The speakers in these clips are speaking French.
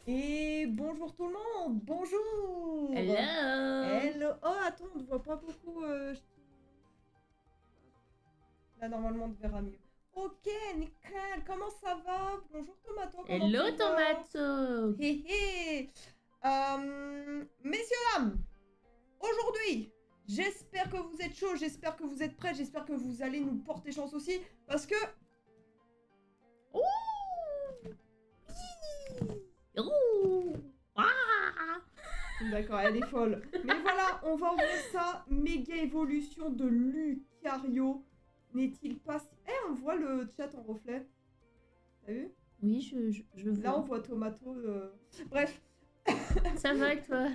Et bonjour tout le monde, bonjour. Hello. Hello. Oh attends, on ne voit pas beaucoup. Là normalement on te verra mieux. Ok, nickel, comment ça va? Bonjour Tomato, comment Hello tu vas? Tomato. Hé hé. Messieurs, dames, aujourd'hui, j'espère que vous êtes chauds, j'espère que vous êtes prêts, j'espère que vous allez nous porter chance aussi, parce que... Ouh. Ouh. Ah. D'accord, elle est folle. Mais voilà, on va ouvrir ça. Méga évolution de Lucario. N'est-il pas... Eh, on voit le chat en reflet. T'as vu? Oui, je Là, on vois. voit Tomato. Bref. Ça va avec toi?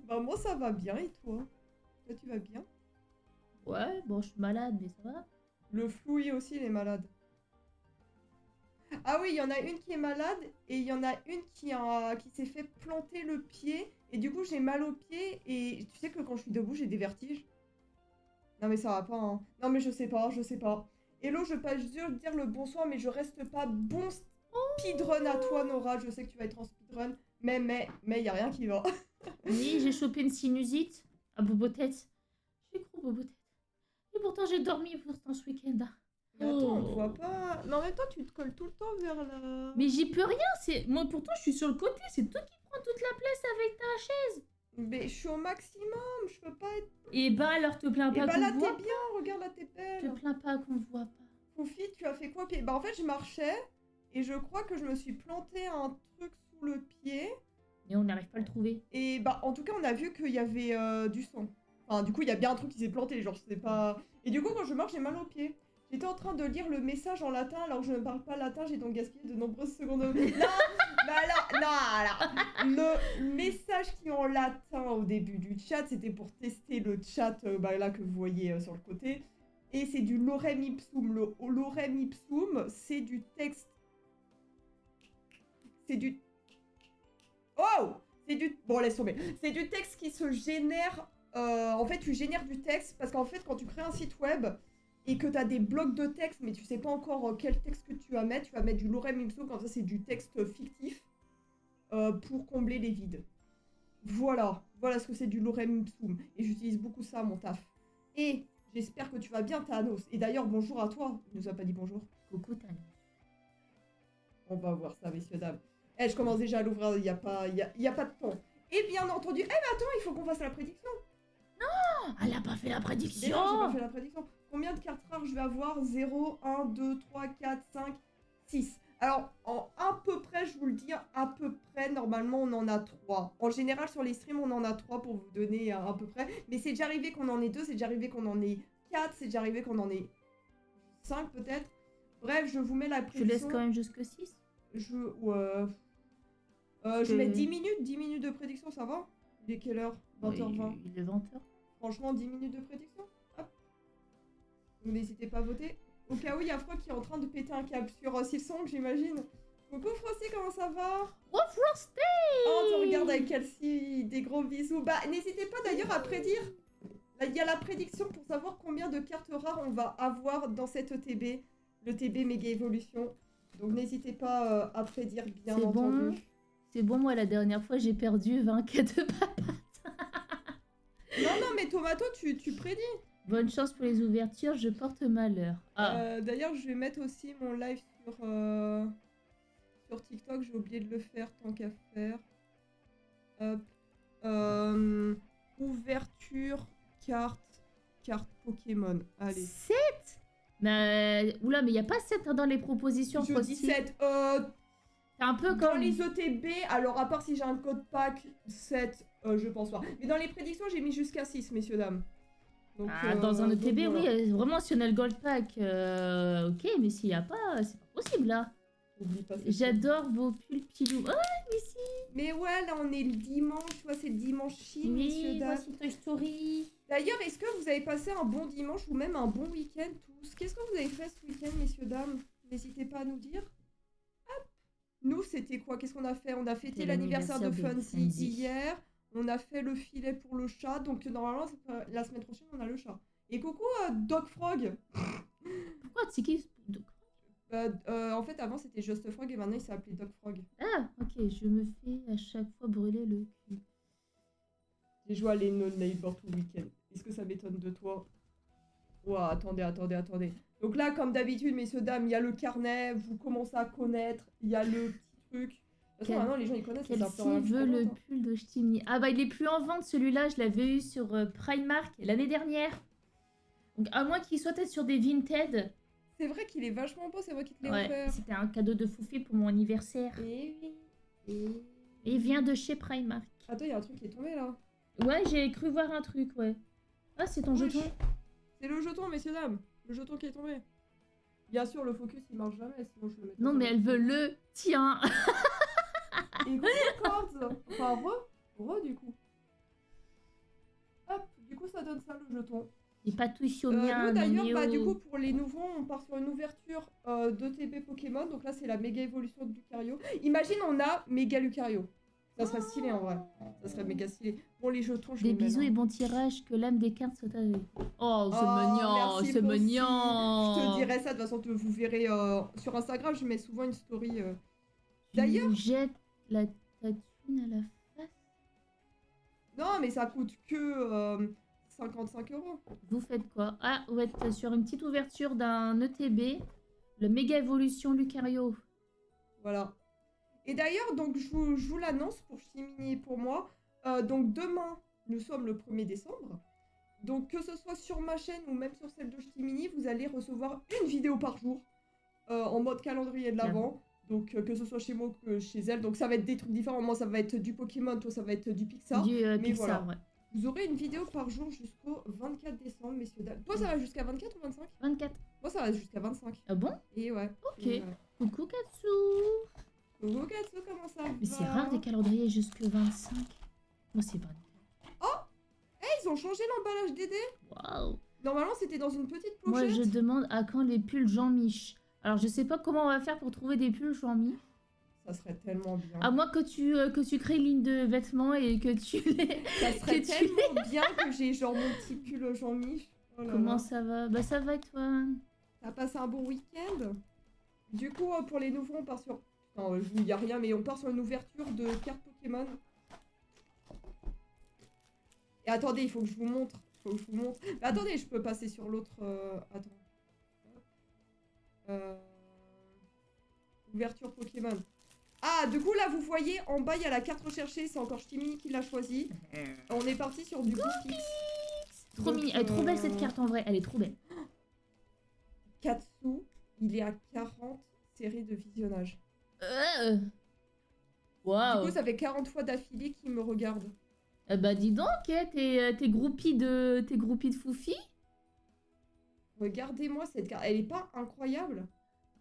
Bah moi, ça va bien. Et toi? Toi, tu vas bien? Ouais, bon, je suis malade, mais ça va. Le Flouy aussi, il est malade. Ah oui, il y en a une qui est malade et il y en a une qui s'est fait planter le pied. Et du coup, j'ai mal au pied. Et tu sais que quand je suis debout, j'ai des vertiges. Non mais ça va pas, hein. Non mais je sais pas, je sais pas. Hello, je passe juste dire le bonsoir, mais je reste pas. Bon speedrun à toi, Nora. Je sais que tu vas être en speedrun. Mais y a rien qui va. Oui, j'ai chopé une sinusite à bobo-tête. J'ai gros bobo-tête. Et pourtant, j'ai dormi pourtant ce week-end. Mais attends, on te voit pas. Mais en même temps, tu te colles tout le temps vers la... Mais j'y peux rien. Moi, pourtant, je suis sur le côté. C'est toi qui prends toute la place avec ta chaise. Mais je suis au maximum, je peux pas être... Et bah, alors, te plains Et pas bah qu'on là, te t'es voit bien, regarde là, t'es pas. Te belle. plains pas qu'on te voit pas. Foufi, tu as fait quoi pied? Bah en fait, je marchais et je crois que je me suis planté un truc sous le pied. Mais on n'arrive pas à le trouver. Et bah en tout cas, on a vu qu'il y avait du sang. Enfin, du coup, il y a bien un truc qui s'est planté, genre, je sais pas... Et du coup, quand je marche, j'ai mal aux pieds. J'étais en train de lire le message en latin, alors que je ne parle pas latin, j'ai donc gaspillé de nombreuses secondes. Non, bah alors, non, alors, le message qui est en latin au début du chat, c'était pour tester le chat, bah là, que vous voyez sur le côté. Et c'est du lorem ipsum. Le lorem ipsum, c'est du texte... C'est du... Oh! C'est du... Bon, laisse tomber. C'est du texte qui se génère... en fait, tu génères du texte parce qu'en fait, quand tu crées un site web et que tu as des blocs de texte, mais tu sais pas encore quel texte que tu vas mettre du lorem ipsum, comme ça, c'est du texte fictif pour combler les vides. Voilà. Voilà ce que c'est du lorem ipsum. Et j'utilise beaucoup ça à mon taf. Et j'espère que tu vas bien, Thanos. Et d'ailleurs, bonjour à toi. Il nous a pas dit bonjour. Coucou, Thanos. On va voir ça, messieurs, dames. Eh, je commence déjà à l'ouvrir, il n'y a pas de temps. Et bien entendu... Eh, mais attends, il faut qu'on fasse la prédiction. Oh, elle a pas fait la prédiction. Déjà, j'ai pas fait la prédiction. Combien de cartes rares je vais avoir? 0, 1, 2, 3, 4, 5, 6. Alors, en à peu près, je vous le dis, à peu près, normalement, on en a 3. En général, sur les streams, on en a 3 pour vous donner à peu près. Mais c'est déjà arrivé qu'on en ait 2, c'est déjà arrivé qu'on en ait 4, c'est déjà arrivé qu'on en ait 5 peut-être. Bref, je vous mets la prédiction. Je laisse quand même jusque 6. Je mets 10 minutes de prédiction, ça va? Il est quelle heure? 20h20. Il est 20h. Franchement, 10 minutes de prédiction. Hop. Donc n'hésitez pas à voter. Au cas où, il y a Froid qui est en train de péter un câble sur Silsong, j'imagine. Coucou Frosty, comment ça va? Oh, Frosty! Oh, tu regardes avec Kelsey, des gros bisous. Bah, n'hésitez pas d'ailleurs à prédire. Là, il y a la prédiction pour savoir combien de cartes rares on va avoir dans cette ETB. Le TB Méga Évolution. Donc n'hésitez pas à prédire, bien entendu. Bon. C'est bon, moi, la dernière fois, j'ai perdu 20 de papates. Non, mais Tomato, tu prédis. Bonne chance pour les ouvertures, je porte malheur. Ah. D'ailleurs, je vais mettre aussi mon live sur TikTok. J'ai oublié de le faire tant qu'à faire. Hop. Ouverture, carte Pokémon. Allez. 7. Oula, mais il n'y a pas 7 dans les propositions. Je dis 7. C'est un peu Dans comme... les ETB, alors à part si j'ai un code pack 7, je pense pas. Mais dans les prédictions, j'ai mis jusqu'à 6, messieurs, dames. Donc, dans un ETB, donc, voilà. oui, vraiment, si on a le gold pack, ok, mais s'il n'y a pas, c'est pas possible, là. Oublie pas, J'adore vos pulls pilous. Oh, mais si. Mais ouais, là, on est le dimanche, tu vois, c'est le dimanche Chine, messieurs, dames. Voici Toy Story. D'ailleurs, est-ce que vous avez passé un bon dimanche ou même un bon week-end tous? Qu'est-ce que vous avez fait ce week-end, messieurs, dames? N'hésitez pas à nous dire. Hop. Nous, c'était quoi? Qu'est-ce qu'on a fait? On a fêté l'anniversaire de Fancy hier. On a fait le filet pour le chat. Donc, normalement, la semaine prochaine, on a le chat. Et coucou, Doc Frog. Pourquoi c'est qui En fait, avant, c'était Just Frog et maintenant, il s'est appelé Dog Frog. Ah, ok, je me fais à chaque fois brûler le cul. J'ai joué à les No Neighbor tout week-end. Est-ce que ça m'étonne de toi? Ouah, attendez. Donc là, comme d'habitude, messieurs, dames, il y a le carnet, vous commencez à connaître, il y a le petit truc. De toute façon, maintenant, les gens, ils connaissent. Kelsey veut le pull de Ch'timi. Ah bah, il est plus en vente, celui-là. Je l'avais eu sur Primark l'année dernière. Donc, à moins qu'il soit peut-être sur des Vinted. C'est vrai qu'il est vachement beau, c'est vrai qu'il te l'ai Ouais, offert. c'était un cadeau de Foufi pour mon anniversaire. Et oui. Et il vient de chez Primark. Attends, il y a un truc qui est tombé, là. Ouais, j'ai cru voir un truc, ouais. Ah, c'est ton Wesh. jeton. C'est le jeton, messieurs, dames. Le jeton qui est tombé. Bien sûr, le focus, il marche jamais, sinon je le mets. Non, mais elle veut le tien. Et cords. Enfin, du coup. Hop, du coup, ça donne ça, le jeton. Et pas tout sur mien. Nous, d'ailleurs, du coup, pour les nouveaux, on part sur une ouverture d'ETB Pokémon. Donc là, c'est la méga évolution de Lucario. Imagine, on a méga Lucario. Ça serait stylé, en vrai. Ça serait méga stylé. Bon, les jetons, je Des les mets, bisous là. et bon tirage, que l'âme des cartes soit avec. Oh, c'est Oh, mignon, merci, c'est Fossi. mignon. Je te dirai ça, de toute façon, vous verrez sur Instagram, je mets souvent une story. Tu D'ailleurs, jette ta thune à la face. non, mais ça coûte que 55 €. Vous faites quoi? Ah, vous êtes sur une petite ouverture d'un ETB, le méga évolution Lucario. Voilà. Et d'ailleurs, donc je vous l'annonce pour Chimini et pour moi. Donc demain, nous sommes le 1er décembre. Donc que ce soit sur ma chaîne ou même sur celle de Chimini, vous allez recevoir une vidéo par jour en mode calendrier de l'avant. Donc que ce soit chez moi ou que chez elle. Donc ça va être des trucs différents. Moi, ça va être du Pokémon, toi, ça va être du Pixar. Du Mais Pixar, voilà. ouais. Vous aurez une vidéo par jour jusqu'au 24 décembre, messieurs, dames. Toi, ça va jusqu'à 24 ou 25? 24. Moi, ça va jusqu'à 25. Ah bon? Et ouais. Ok. Et ouais. Coucou Katsu. Coucou Katsu, comment ça va? Mais c'est rare des calendriers jusque 25. Moi, c'est 24. Ils ont changé l'emballage des dés. Waouh. Normalement, c'était dans une petite pochette. Moi, je demande à quand les pulls Jean-Mich. Alors, je sais pas comment on va faire pour trouver des pulls Jean-Mi. Ça serait tellement bien. À moins que tu crées une ligne de vêtements et que tu les... Ça serait que tu tellement bien que j'ai genre mon petit pull Jean-Mich. Oh là Comment là. ça va? Bah, ça va et toi? T'as passé un bon week-end? Du coup, pour les nouveaux, on part sur... Non, je vous dis rien, mais on part sur une ouverture de cartes Pokémon. Et attendez, il faut que je vous montre. Mais attendez, je peux passer sur l'autre... Attends. Ouverture Pokémon. Ah, du coup, là, vous voyez, en bas, il y a la carte recherchée. C'est encore Ch'timi qui l'a choisie. On est parti sur du Goofix. Trop mignon. Elle est trop belle cette carte en vrai. Elle est trop belle. Katsu, il est à 40 séries de visionnage. Waouh. Du coup, ça fait 40 fois d'affilée qu'il me regarde. Bah dis donc, t'es groupie de Foufi. Regardez-moi cette carte. Elle est pas incroyable?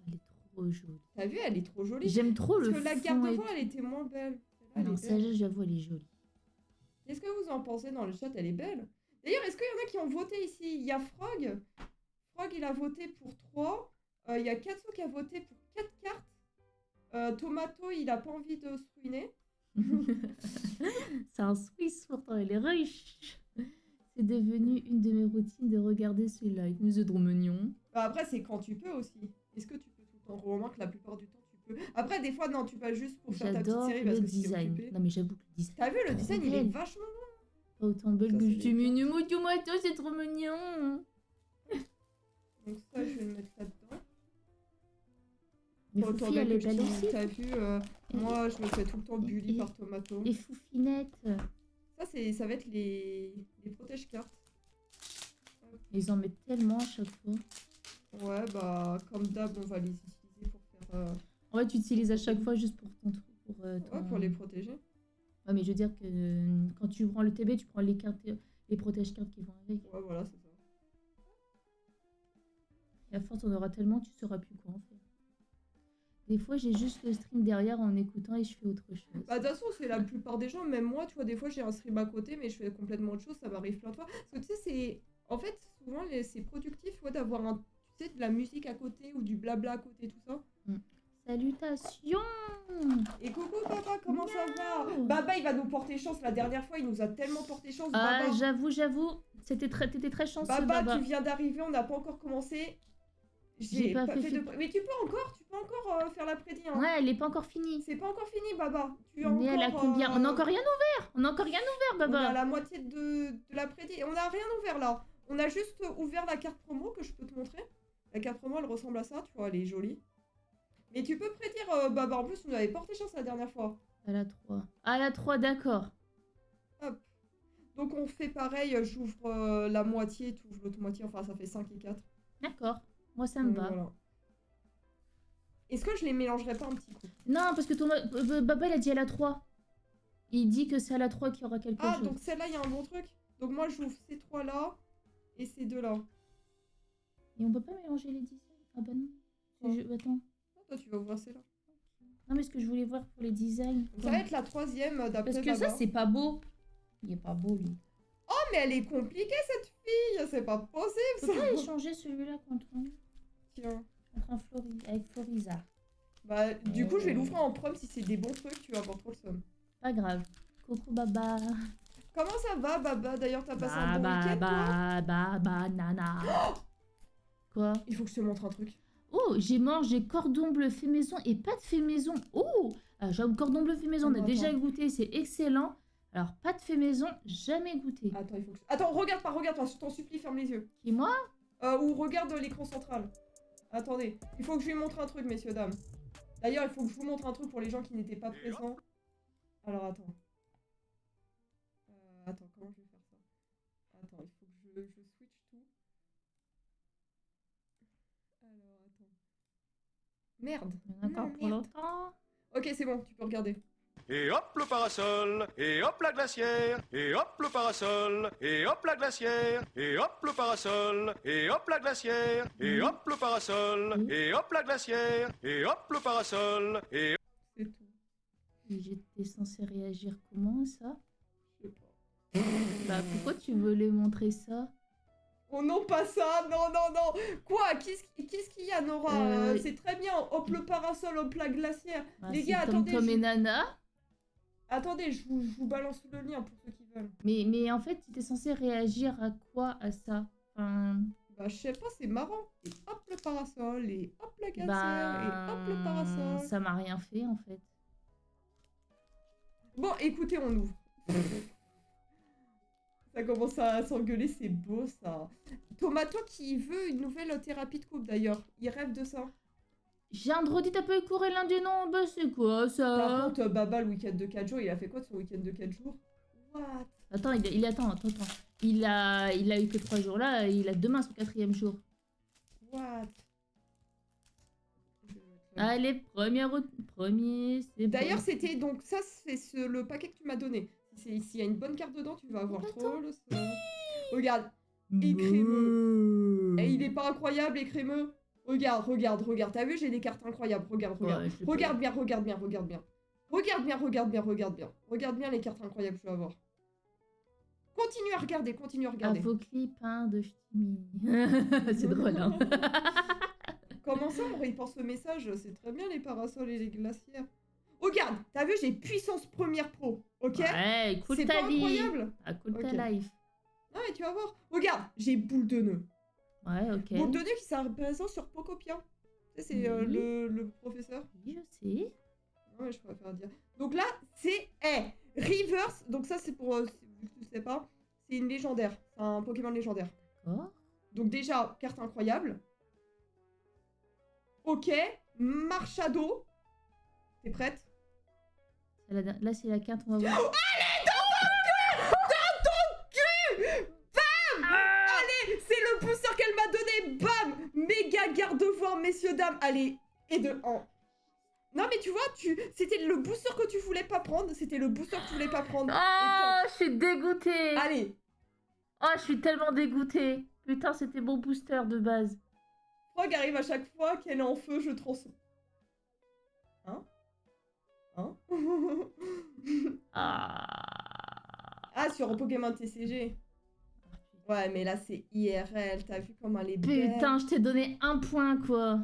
Elle est trop jolie. T'as vu, elle est trop jolie. J'aime trop Parce le que la fond carte et devant, tout. elle était moins belle. Celle-là, Ah elle non, est ça belle. j'avoue, elle est jolie. Qu'est-ce que vous en pensez dans le chat? Elle est belle. D'ailleurs, est-ce qu'il y en a qui ont voté ici? Il y a Frog. Frog, il a voté pour 3. Il y a Katsu qui a voté pour 4 cartes. Tomato, il a pas envie de se ruiner. C'est un Suisse pourtant, elle est riche. C'est devenu une de mes routines de regarder ce live. Mais c'est trop mignon. Bah après, c'est quand tu peux aussi. Est-ce que tu peux tout le temps? Remarque que la plupart du temps, tu peux. Après, des fois, non, tu passes juste pour faire ta petite J'adore série parce le que si t'es design. occupé. Non mais j'avoue que le design. T'as vu, le trop design, il est belle. vachement Pas autant belle Ça, que c'est je suis les mignon. Mon tomato, c'est trop mignon. Donc ça, je vais le mettre là-dedans. Mais Autant Foufi, belle elle est que belle Ch'timi, aussi. t'as vu, moi, je me fais tout le temps bully par Tomato. Et Foufinette. Ça va être les protège-cartes. Ils en mettent tellement à chaque fois. Ouais, bah, comme d'hab, on va les utiliser pour faire... En fait, tu utilises à chaque fois juste pour ton truc. Ouais, pour les protéger. Ouais, mais je veux dire que quand tu prends le TB, tu prends les cartes, les protège-cartes qui vont avec. Ouais, voilà, c'est ça. Et à force, on aura tellement, tu sauras plus quoi en faire. Des fois, j'ai juste le stream derrière en écoutant et je fais autre chose. Bah, de toute façon, c'est la plupart des gens, même moi, tu vois, des fois, j'ai un stream à côté, mais je fais complètement autre chose, ça m'arrive plein de fois. Parce que tu sais, c'est... En fait, souvent, c'est productif, tu vois, d'avoir un... Tu sais, de la musique à côté ou du blabla à côté, tout ça. Salutations. Et coucou papa, comment ça va? Baba, il va nous porter chance. La dernière fois, il nous a tellement porté chance. Ah, Baba, j'avoue, t'étais très chanceux, Baba, Baba. tu viens d'arriver, on n'a pas encore commencé. J'ai pas fait de... Mais tu peux encore faire la prédit. Hein. Ouais, elle est pas encore finie. C'est pas encore fini, Baba. Tu as Mais elle a encore, combien On a encore rien ouvert. On a encore rien ouvert, On a Baba. la moitié de la prédit. On a rien ouvert là. On a juste ouvert la carte promo que je peux te montrer. La carte promo, elle ressemble à ça, tu vois, elle est jolie. Mais tu peux prédire, Baba. En plus, on avait porté chance la dernière fois. À la 3. À la 3, d'accord. Hop. Donc on fait pareil, j'ouvre la moitié, tu ouvres l'autre moitié. Enfin, ça fait 5 et 4. D'accord. Moi, ça me va. Voilà. Est-ce que je les mélangerais pas un petit coup? Non, parce que Baba, il a dit à la 3. Il dit que c'est à la 3 qu'il y aura quelque chose. Ah, donc celle-là, il y a un bon truc. Donc moi, j'ouvre ces trois-là et ces deux-là. Et on peut pas mélanger les designs. Ah bah non. Attends. Ah, toi, tu vas ouvrir celle-là. Non, mais ce que je voulais voir pour les designs. Ça va être la troisième d'après Parce que Baba. ça, c'est pas beau. Il est pas beau, lui. Oh, mais elle est compliquée, cette fille. C'est pas possible, Faut ça. pas échanger celui-là contre Tiens. un avec Floriza. Bah, du coup, je vais l'ouvrir en prom si c'est des bons trucs. Tu vas avoir trop le seum. Pas grave. Coucou, Baba. Comment ça va, Baba? D'ailleurs, t'as passé un bon week-end, toi? Baba, nana. Quoi? Il faut que je te montre un truc. Oh, j'ai mangé cordon bleu fait maison et pâte fait maison. Oh, j'avoue, cordon bleu fait maison, on a déjà goûté, c'est excellent. Alors, pâte fait maison, jamais goûté. Attends, il faut que je... Attends, regarde pas, je t'en supplie, ferme les yeux. Qui, moi? Ou regarde l'écran central. Attendez, il faut que je lui montre un truc, messieurs, dames. D'ailleurs, il faut que je vous montre un truc pour les gens qui n'étaient pas présents. Alors, attends. Attends, comment je vais faire ça? Attends, il faut que je switch tout. Alors, attends. Merde. Encore pour longtemps. Ok, c'est bon, tu peux regarder. Et hop le parasol, et hop la glacière, et hop le parasol, et hop la glacière, et hop le parasol, et hop la glacière, et hop le parasol, et hop la glacière, et hop le parasol, et... C'est tout. J'étais censée réagir comment, ça? Je sais pas. Bah, pourquoi tu voulais montrer ça? Oh non, pas ça. Non, non, non. Quoi? Qu'est-ce qu'il y a, Nora? C'est très bien. Hop le parasol, hop la glacière. Bah, Les gars, Tom attendez. Tom et Nana. Attendez, je vous balance le lien pour ceux qui veulent. Mais en fait, tu étais censé réagir à quoi? À ça? Enfin... Bah, je sais pas, c'est marrant. Et hop le parasol, et hop la glacière, et hop le parasol. Ça m'a rien fait, en fait. Bon, écoutez, on ouvre. Ça commence à s'engueuler, c'est beau, ça. Tomato qui veut une nouvelle thérapie de couple, d'ailleurs. Il rêve de ça. J'ai un drôle, t'as pas écouré lundi, non? Bah, c'est quoi, Par ça? contre, Baba, le week-end de 4 jours, il a fait quoi de son week-end de 4 jours? What? Attends, attends. Il a eu que 3 jours là, il a demain son 4e jour. What? Allez, premier, c'est bon. D'ailleurs, c'était donc ça, c'est le paquet que tu m'as donné. S'il y a une bonne carte dedans, tu vas avoir trop le seum. Regarde, et crémeux. Et il est pas incroyable, et crémeux. Regarde. T'as vu, j'ai des cartes incroyables. Regarde. Ouais, Regarde bien. Regarde bien les cartes incroyables que tu vas avoir. Continue à regarder. À vos clips, hein, de Ch'timi. C'est drôle, hein. Comment ça, on repense le message? C'est très bien les parasols et les glacières. Regarde, t'as vu, j'ai puissance première pro, ok? Ouais, cool c'est ta pas vie. incroyable? Ah, cool Ok. ta life. Non mais tu vas voir. Regarde, j'ai boule de nœud. Ouais, ok. Boule de nœud qui s'est présent sur Pocopia. Tu sais, c'est Oui. le professeur. Oui, je sais. Non mais je préfère dire. Donc là, c'est Reverse. Donc ça, c'est pour... vu que tu sais pas, c'est une légendaire. C'est un Pokémon légendaire. D'accord. Donc déjà, carte incroyable. Ok, Marchado. T'es prête? Là, c'est la carte, on va voir. Allez, dans ton cul! Bam! Allez, c'est le booster qu'elle m'a donné. Bam! Méga garde-devoir, messieurs, dames. Allez, et de 1. Non, mais tu vois, c'était le booster que tu voulais pas prendre. C'était le booster que tu voulais pas prendre. Oh, je suis dégoûtée. Allez. Oh, je suis tellement dégoûtée. Putain, c'était mon booster de base. Frog arrive à chaque fois qu'elle est en feu, je tronçonne. Hein? Ah, sur Pokémon TCG. Ouais, mais là, c'est IRL. T'as vu comment elle est belle? Putain, je t'ai donné 1 point, quoi.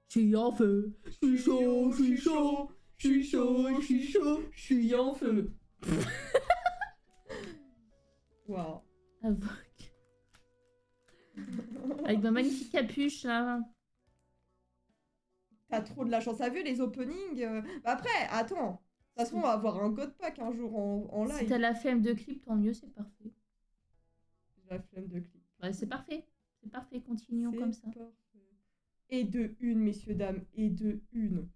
Je suis en feu. Je suis chaud, je suis chaud. Je suis chaud, je suis chaud. Je suis en feu. Waouh. Avoc. Avec ma magnifique capuche, là. T'as trop de la chance. T'as vu les openings Bah après, attends. De toute façon, on va avoir un God Pack un jour en live. Si t'as la flemme de clip, tant mieux, c'est parfait. J'ai la flemme de clip. Ouais, c'est parfait. C'est parfait, continuons comme ça. Parfait. Et de une, messieurs, dames. Et de une.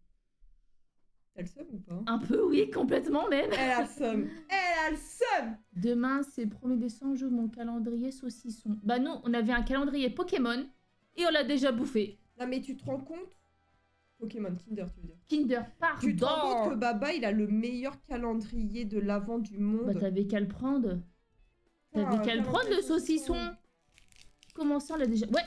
T'as le seum ou pas? Un peu, oui, complètement même. Elle a le seum. Elle a le seum. Demain, c'est le 1er décembre, j'ouvre mon calendrier saucisson. Bah nous, on avait un calendrier Pokémon et on l'a déjà bouffé. Non mais tu te rends compte? Pokémon Kinder, tu veux dire? Kinder, pardon. Tu te rends compte que Baba, il a le meilleur calendrier de l'avant du monde? Bah t'avais qu'à le prendre. T'avais qu'à le prendre, le saucisson. Comment ça, on l'a déjà... Ouais.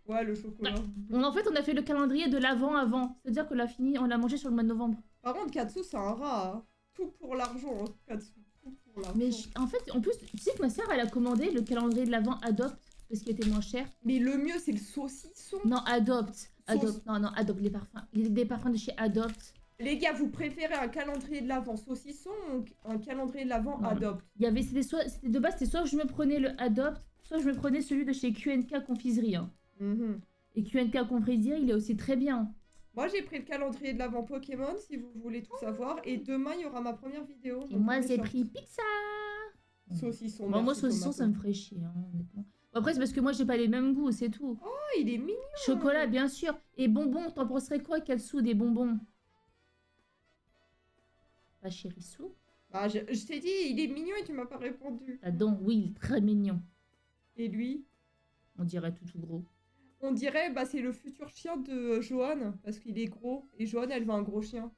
Ouais, le chocolat. En fait, on a fait le calendrier de l'avant avant. C'est-à-dire qu'on l'a fini, on l'a mangé sur le mois de novembre. Par contre, Katsu, c'est un rat. Hein. Tout pour l'argent, hein, Katsu. Tout pour l'argent. Mais en fait, en plus, tu sais que ma sœur, elle a commandé le calendrier de l'avant Adopt parce qu'il était moins cher. Mais le mieux, c'est le saucisson. Non, Adopt. Adopt. Non, Adopt, les parfums. Des parfums de chez Adopt. Les gars, vous préférez un calendrier de l'avant saucisson ou un calendrier de l'avant Non. Adopt? Il y avait, c'était de base, c'était soit je me prenais le Adopt, soit je me prenais celui de chez QNK Confiserie. Hein. Et QNK Confiserie, il est aussi très bien. Moi, j'ai pris le calendrier de l'avant Pokémon, si vous voulez tout savoir. Et demain, il y aura ma première vidéo. Et moi, j'ai pris Pixar. Saucisson. Bon, moi, saucisson, ça me ferait chier, hein, honnêtement. Bon, après, c'est parce que moi, j'ai pas les mêmes goûts, c'est tout. Oh, il est mignon. Chocolat, bien sûr. Et bonbons, t'en penserais quoi, Katsu, des bonbons? Pas chérissou. Bah, je t'ai dit, il est mignon et tu m'as pas répondu. Ah donc, oui, il est très mignon. Et lui? On dirait tout gros. On dirait, bah, c'est le futur chien de Johan, parce qu'il est gros. Et Johan, elle veut un gros chien.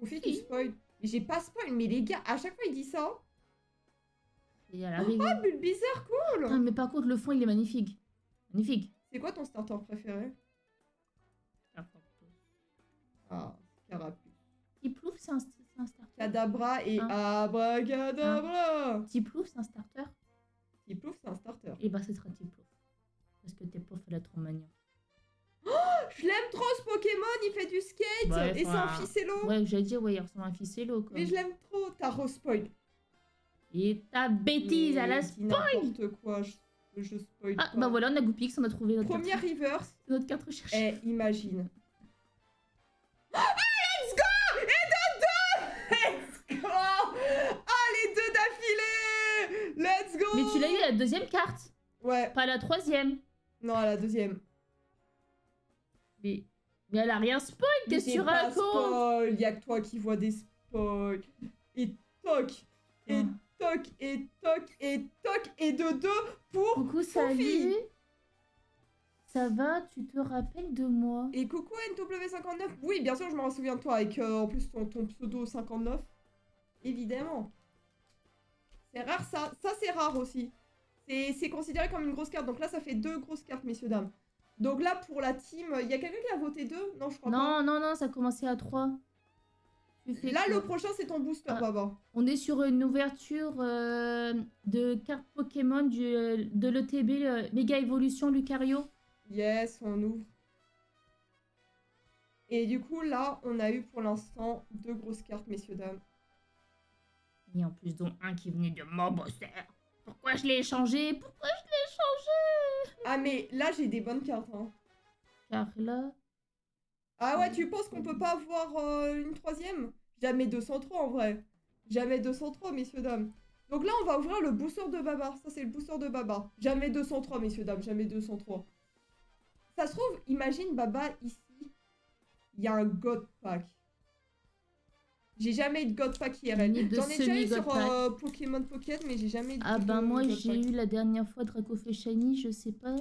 Sophie, tu spoil. Mais j'ai pas spoil, mais les gars, à chaque fois, il dit ça. Et à l'arrivée... Ah, Bulbizarre, cool. Ah, mais par contre, le fond, il est magnifique. Magnifique. C'est quoi ton starter préféré? Ah, Carapuce. Tiplouf, c'est un starter. Kadabra et Abracadabra. Tiplouf, c'est un starter. Tiplouf, c'est un starter. Et bah, ce sera Tiplouf. Parce que Tiplouf, elle est trop mignon. Je l'aime trop ce Pokémon, il fait du skate Ouais, et c'est un ficello. Ouais, j'allais dire, ouais, il ressemble à un ficello, quoi. Mais je l'aime trop, t'as re-spoil. Et ta bêtise à la spoil. N'importe quoi, je spoil Ah, pas. bah voilà, on a Goopix, on a trouvé notre Première carte. reverse. Notre carte recherchée. Eh, imagine. Ah, let's go! Et de deux! Let's go! Ah, les deux d'affilée! Let's go! Mais tu l'as eu à la deuxième carte, Ouais. pas à la troisième. Non, à la deuxième. Mais elle a rien spoil, qu'est-ce que tu racontes? Spoil, y'a que toi qui vois des spoils. Et toc, et Ah. toc, et toc, et toc, et de deux pour Coucou, Fofi. salut. Ça va, tu te rappelles de moi? Et coucou NW59. Oui, bien sûr, je me souviens de toi avec en plus ton pseudo 59. Évidemment. C'est rare ça. Ça, c'est rare aussi. C'est considéré comme une grosse carte. Donc là, ça fait 2 grosses cartes, messieurs, dames. Donc là, pour la team, il y a quelqu'un qui a voté 2? Non, je crois pas. Non, ça a commencé à 3. Là, le prochain, c'est ton booster, Ah. Baba. On est sur une ouverture de cartes Pokémon de l'ETB Méga Évolution Lucario. Yes, on ouvre. Et du coup, là, on a eu pour l'instant 2 grosses cartes, messieurs, dames. Et en plus, dont un qui venait de mon booster. Pourquoi je l'ai échangé? Pourquoi je l'ai échangé? Ah, mais là, j'ai des bonnes cartes, hein. Car là... Ah ouais, tu penses qu'on peut pas avoir une troisième? Jamais 203 en vrai. Jamais 203, messieurs, dames. Donc là, on va ouvrir le booster de Baba. Ça, c'est le booster de Baba. Jamais 203, messieurs, dames. Jamais 203. Ça se trouve, imagine Baba ici. Il y a un God Pack. J'ai jamais eu de God Pack IRL. Ni de J'en ai déjà eu semi-God sur Pack. Pokémon Pocket, mais j'ai jamais eu de Ah ben moi, God j'ai Pack. eu la dernière fois Dracofeu Shiny, je sais pas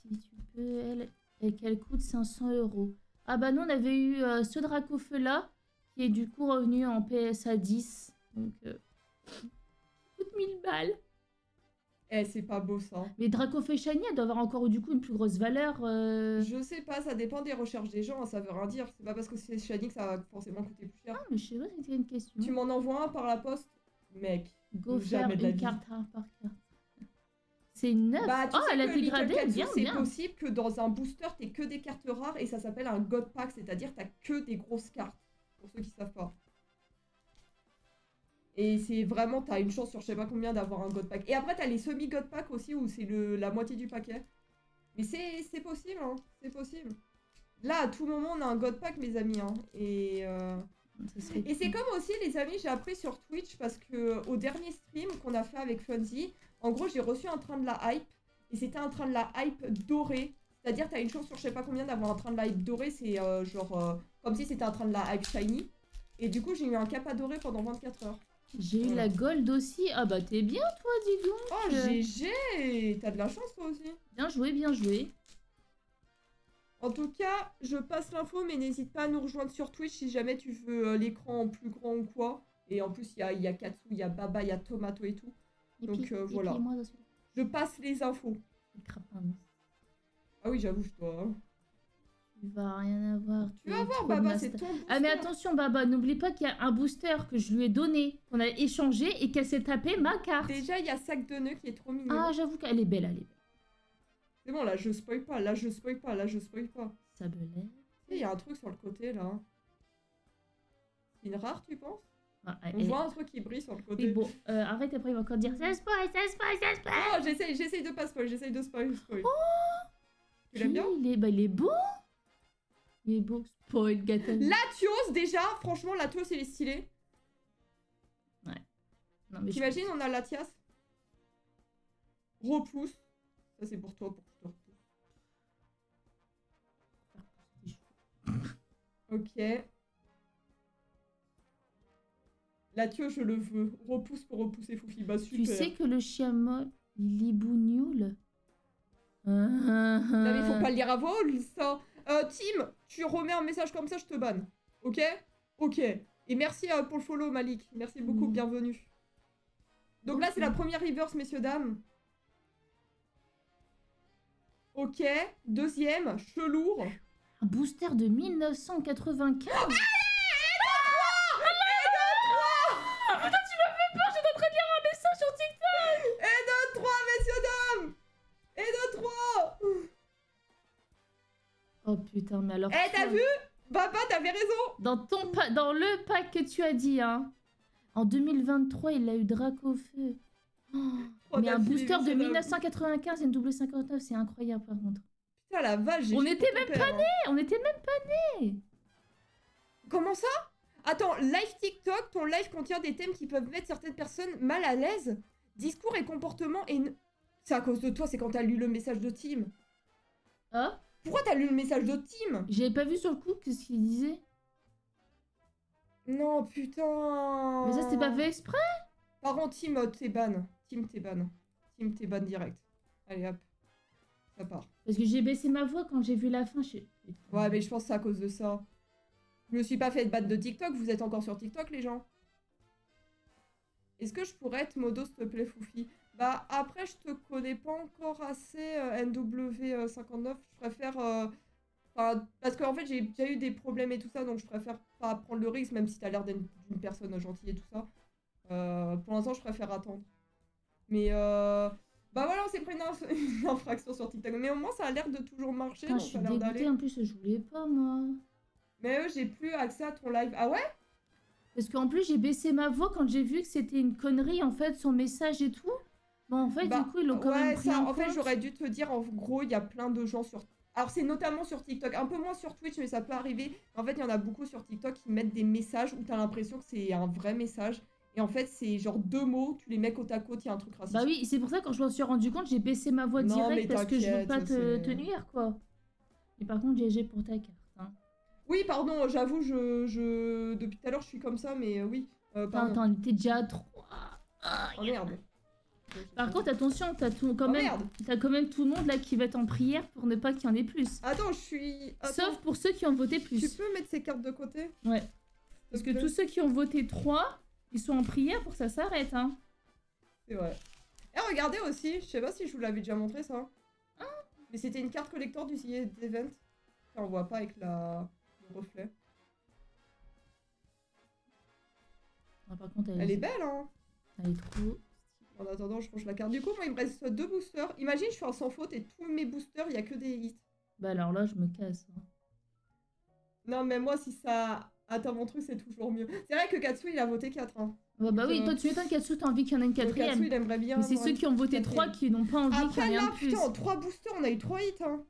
si tu peux, elle, et qu'elle coûte 500 €. Ah bah nous, on avait eu ce Dracofeu là, qui est du coup revenu en PSA 10. Donc, coûte 1000 balles. Eh, c'est pas beau ça. Mais Dracofeu Shiny, elle doit avoir encore du coup une plus grosse valeur. Je sais pas, ça dépend des recherches des gens, ça veut rien dire. C'est pas parce que c'est shiny que ça va forcément coûter plus cher. Ah, mais je sais pas, c'était une question. Tu m'en envoies un par la poste? Mec. Go jamais faire de la une vie. carte par carte. C'est neuf. Bah, tu Oh, sais elle a que été Little gradée, Katsu, bien, c'est bien. possible que dans un booster, t'aies que des cartes rares et ça s'appelle un God Pack, c'est-à-dire t'as que des grosses cartes. Pour ceux qui savent pas. Et c'est vraiment, t'as une chance sur je sais pas combien d'avoir un God Pack. Et après, t'as les semi-God Pack aussi où c'est la moitié du paquet. Mais c'est possible, hein. C'est possible. Là, à tout moment, on a un God Pack, mes amis. Hein. Ça serait Et c'est cool. comme aussi, les amis, j'ai appris sur Twitch parce que au dernier stream qu'on a fait avec Funzy, en gros, j'ai reçu un train de la hype. Et c'était un train de la hype doré. C'est-à-dire, t'as une chance sur je sais pas combien d'avoir un train de la hype doré. C'est comme si c'était un train de la hype shiny. Et du coup, j'ai eu un kappa doré pendant 24 heures. J'ai eu Voilà. la gold aussi. Ah bah t'es bien toi, dis donc. Oh, GG! T'as de la chance, toi aussi. Bien joué, bien joué. En tout cas, je passe l'info, mais n'hésite pas à nous rejoindre sur Twitch si jamais tu veux l'écran en plus grand ou quoi. Et en plus, il y a Katsu, il y a Baba, il y a Tomato et tout. Et Donc, puis, voilà. Et puis moi dans celui-là. Je passe les infos. Le crapin. Ah oui, j'avoue, je dois. Hein. Tu vas rien avoir. Tu vas voir, trop de Baba, c'est master. ton booster. Ah mais attention Baba, n'oublie pas qu'il y a un booster que je lui ai donné, qu'on a échangé et qu'elle s'est tapé ma carte. Déjà, il y a Sac de nœuds qui est trop mignon. Ah j'avoue qu'elle est belle, elle est belle. C'est bon, là, je spoil pas, là, je spoil pas, là, je spoil pas. Ça belait. Il y a un truc sur le côté, là. C'est une rare, tu penses? Ah, On voit un truc qui brille sur le côté. mais bon, arrête après il va encore dire ça spoil, ça spoil, ça spoil. Oh, j'essaye de pas spoil, j'essaye de spoil. Oh, Tu l'aimes bien? il est beau. Il est beau. Spoil, gâteau. Latios, déjà, franchement, Latios, il est stylé. Non, mais T'imagines, on a Latias. Repousse. Ça, c'est pour toi, pour que je te repousse. Ok. Latios, je le veux. Repousse pour repousser Foufi. Bah, super. Tu sais que le chien mort, il est bougnoule. Non, mais faut pas le lire à voix haute, ça. Tim, tu remets un message comme ça, je te banne. Ok? Ok. Et merci pour le follow, Malik. Merci beaucoup, bienvenue. Donc là, c'est la première reverse, messieurs, dames. Ok. Deuxième, chelour. Un booster de 1995. Ah, Putain, tu m'as fait peur, j'étais en train de lire un message sur TikTok. Et de 3, messieurs, dames. Et de 3. Oh putain, mais alors... Eh, t'as vu? Papa, t'avais raison. Dans le pack que tu as dit, hein. En 2023, il a eu Dracofeu. Oh, mais un booster de 1995 et une double 59, c'est incroyable par contre. Putain, la vache, j'ai On chié était pour ton même père, pas hein. nés, on était même pas nés. Comment ça? Attends, live TikTok, ton live contient des thèmes qui peuvent mettre certaines personnes mal à l'aise. Discours et comportement et... C'est à cause de toi, c'est quand t'as lu le message de Tim. Ah, Pourquoi t'as lu le message de Tim? j'avais pas vu sur le coup qu'est-ce qu'il disait. Non, putain. Mais ça, c'était pas fait exprès. Par contre, Tim, t'es ban. Tim, t'es ban. Tim, t'es ban direct. Allez, hop. Ça part. Parce que j'ai baissé ma voix quand j'ai vu la fin. Ouais, mais je pense que c'est à cause de ça. Je me suis pas fait ban de TikTok, vous êtes encore sur TikTok, les gens? Est-ce que je pourrais être modo, s'il te plaît, Foufi? Bah, après, je te connais pas encore assez, NW59. Je préfère... parce qu'en fait, j'ai déjà eu des problèmes et tout ça, donc je préfère pas prendre le risque, même si t'as l'air d'une personne gentille et tout ça. Pour l'instant, je préfère attendre. Mais bah voilà, on s'est pris une infraction sur TikTok. Mais au moins, ça a l'air de toujours marcher, Putain, donc je ça suis a l'air dégoûtée. d'aller. En plus, je voulais pas, moi. Mais j'ai plus accès à ton live. Ah ouais? Parce qu'en plus, j'ai baissé ma voix quand j'ai vu que c'était une connerie, en fait, son message et tout. Bon, en fait, Bah, du coup, ils l'ont quand même pris en en fait, compte. j'aurais dû te dire, en gros, il y a plein de gens sur... Alors, c'est notamment sur TikTok, un peu moins sur Twitch, mais ça peut arriver. En fait, il y en a beaucoup sur TikTok qui mettent des messages où t'as l'impression que c'est un vrai message. Et en fait, c'est genre 2 mots, tu les mets côte à côte, il y a un truc raciste. Bah oui, c'est pour ça, quand je m'en suis rendu compte, j'ai baissé ma voix Non, direct mais parce que je veux t'inquiète, pas ça, te c'est- nuire, quoi. Et par contre, GG pour ta carte, hein. Oui, pardon, j'avoue, depuis tout à l'heure, je suis comme ça, mais oui. Pardon. Attends, on était déjà à 3. Oh merde. Par contre, attention, t'as quand Oh même, merde. t'as quand même tout le monde là qui va être en prière pour ne pas qu'il y en ait plus. Attends, je suis... Attends, Sauf pour ceux qui ont voté tu plus. peux mettre ces cartes de côté? Ouais. Parce que tous ceux qui ont voté 3, ils sont en prière pour que ça s'arrête, hein. C'est vrai. Et regardez aussi, je sais pas si je vous l'avais déjà montré ça. Mais c'était une carte collector du The Event. On voit pas avec le reflet. Ah, par contre, Elle est belle, hein. Elle est trop... En attendant, je range la carte. Du coup, moi, il me reste 2 boosters. Imagine, je suis un sans faute et tous mes boosters, il y a que des hits. Bah alors là, je me casse, hein. Non, mais moi, si ça Attends, mon truc, c'est toujours mieux. C'est vrai que Katsu, il a voté 4. Hein. Bah oui, toi tu m'étonnes Katsu, t'as envie qu'il y en ait une Donc, Katsu, quatrième. il aimerait bien. Mais c'est avoir ceux qui ont voté une 3 quatrième. qui n'ont pas envie qu'il y en Après, ait un là, de plus. putain, en 3 boosters, on a eu 3 hits. Hein.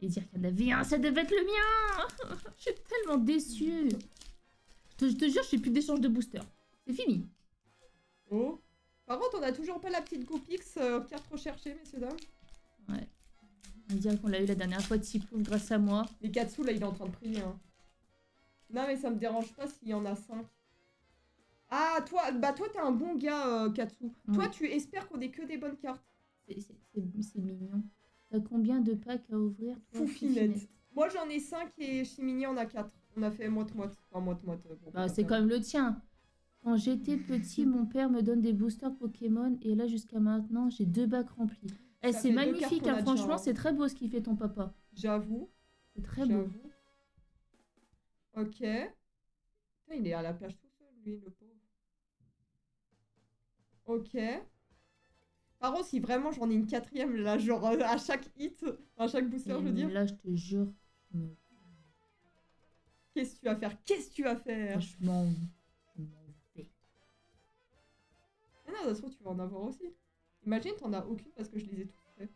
Et dire qu'il y en avait un, ça devait être le mien. Je suis tellement déçue. Je te jure, je fais plus d'échange de boosters. C'est fini. Oh. Par contre, on a toujours pas la petite GoPix, carte recherchée, messieurs, dames. Ouais. On dirait qu'on l'a eu la dernière fois de Ciplouf grâce à moi. Et Katsu, là, il est en train de prier. Hein. Non, mais ça me dérange pas s'il y en a 5. Ah, toi, t'es un bon gars, Katsu. Oui. Toi, tu espères qu'on ait que des bonnes cartes. C'est mignon. T'as combien de packs à ouvrir, toi, Foufinette. Moi, j'en ai 5 et Chimini en a 4. On a fait moite-moite. Enfin, moite-moite. Bon, Bah, c'est quand même le tien. Quand j'étais petit, mon père me donne des boosters Pokémon et là, jusqu'à maintenant, j'ai 2 bacs remplis. Eh, Ça c'est fait 2 magnifique, cartes qu'on hein, a franchement, déjà, hein. c'est très beau ce qu'il fait ton papa. J'avoue. C'est très beau. J'avoue. Ok. Putain, il est à la plage tout seul, lui, le pauvre. Ok. Par contre, si vraiment j'en ai une 4ème, là, genre à chaque hit, à chaque booster, je veux dire. Là, je te jure, Qu'est-ce que tu vas faire? Qu'est-ce que tu vas faire? je m'en vais. Mais non, ça se trouve, tu vas en avoir aussi. Imagine, t'en as aucune parce que je les ai toutes fait.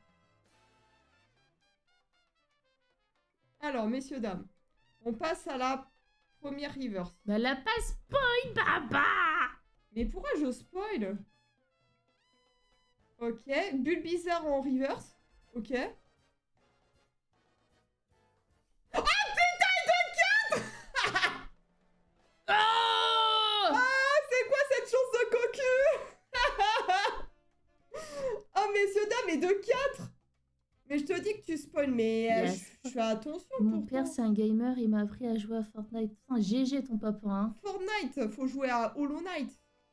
Alors, messieurs, dames, on passe à la première reverse. Bah, la passe spoil, baba! Mais pourquoi je spoil? Ok, bulle bizarre en reverse. Ok. Oh putain de 4. Oh! Ah, c'est quoi cette chance de cocu? Oh, messieurs, dames, et de 4. Mais je te dis que tu spoil, mais Yes. je fais attention. Mon pourtant. père, c'est un gamer, il m'a appris à jouer à Fortnite. Putain, GG ton papa, hein. Fortnite, faut jouer à Hollow Knight,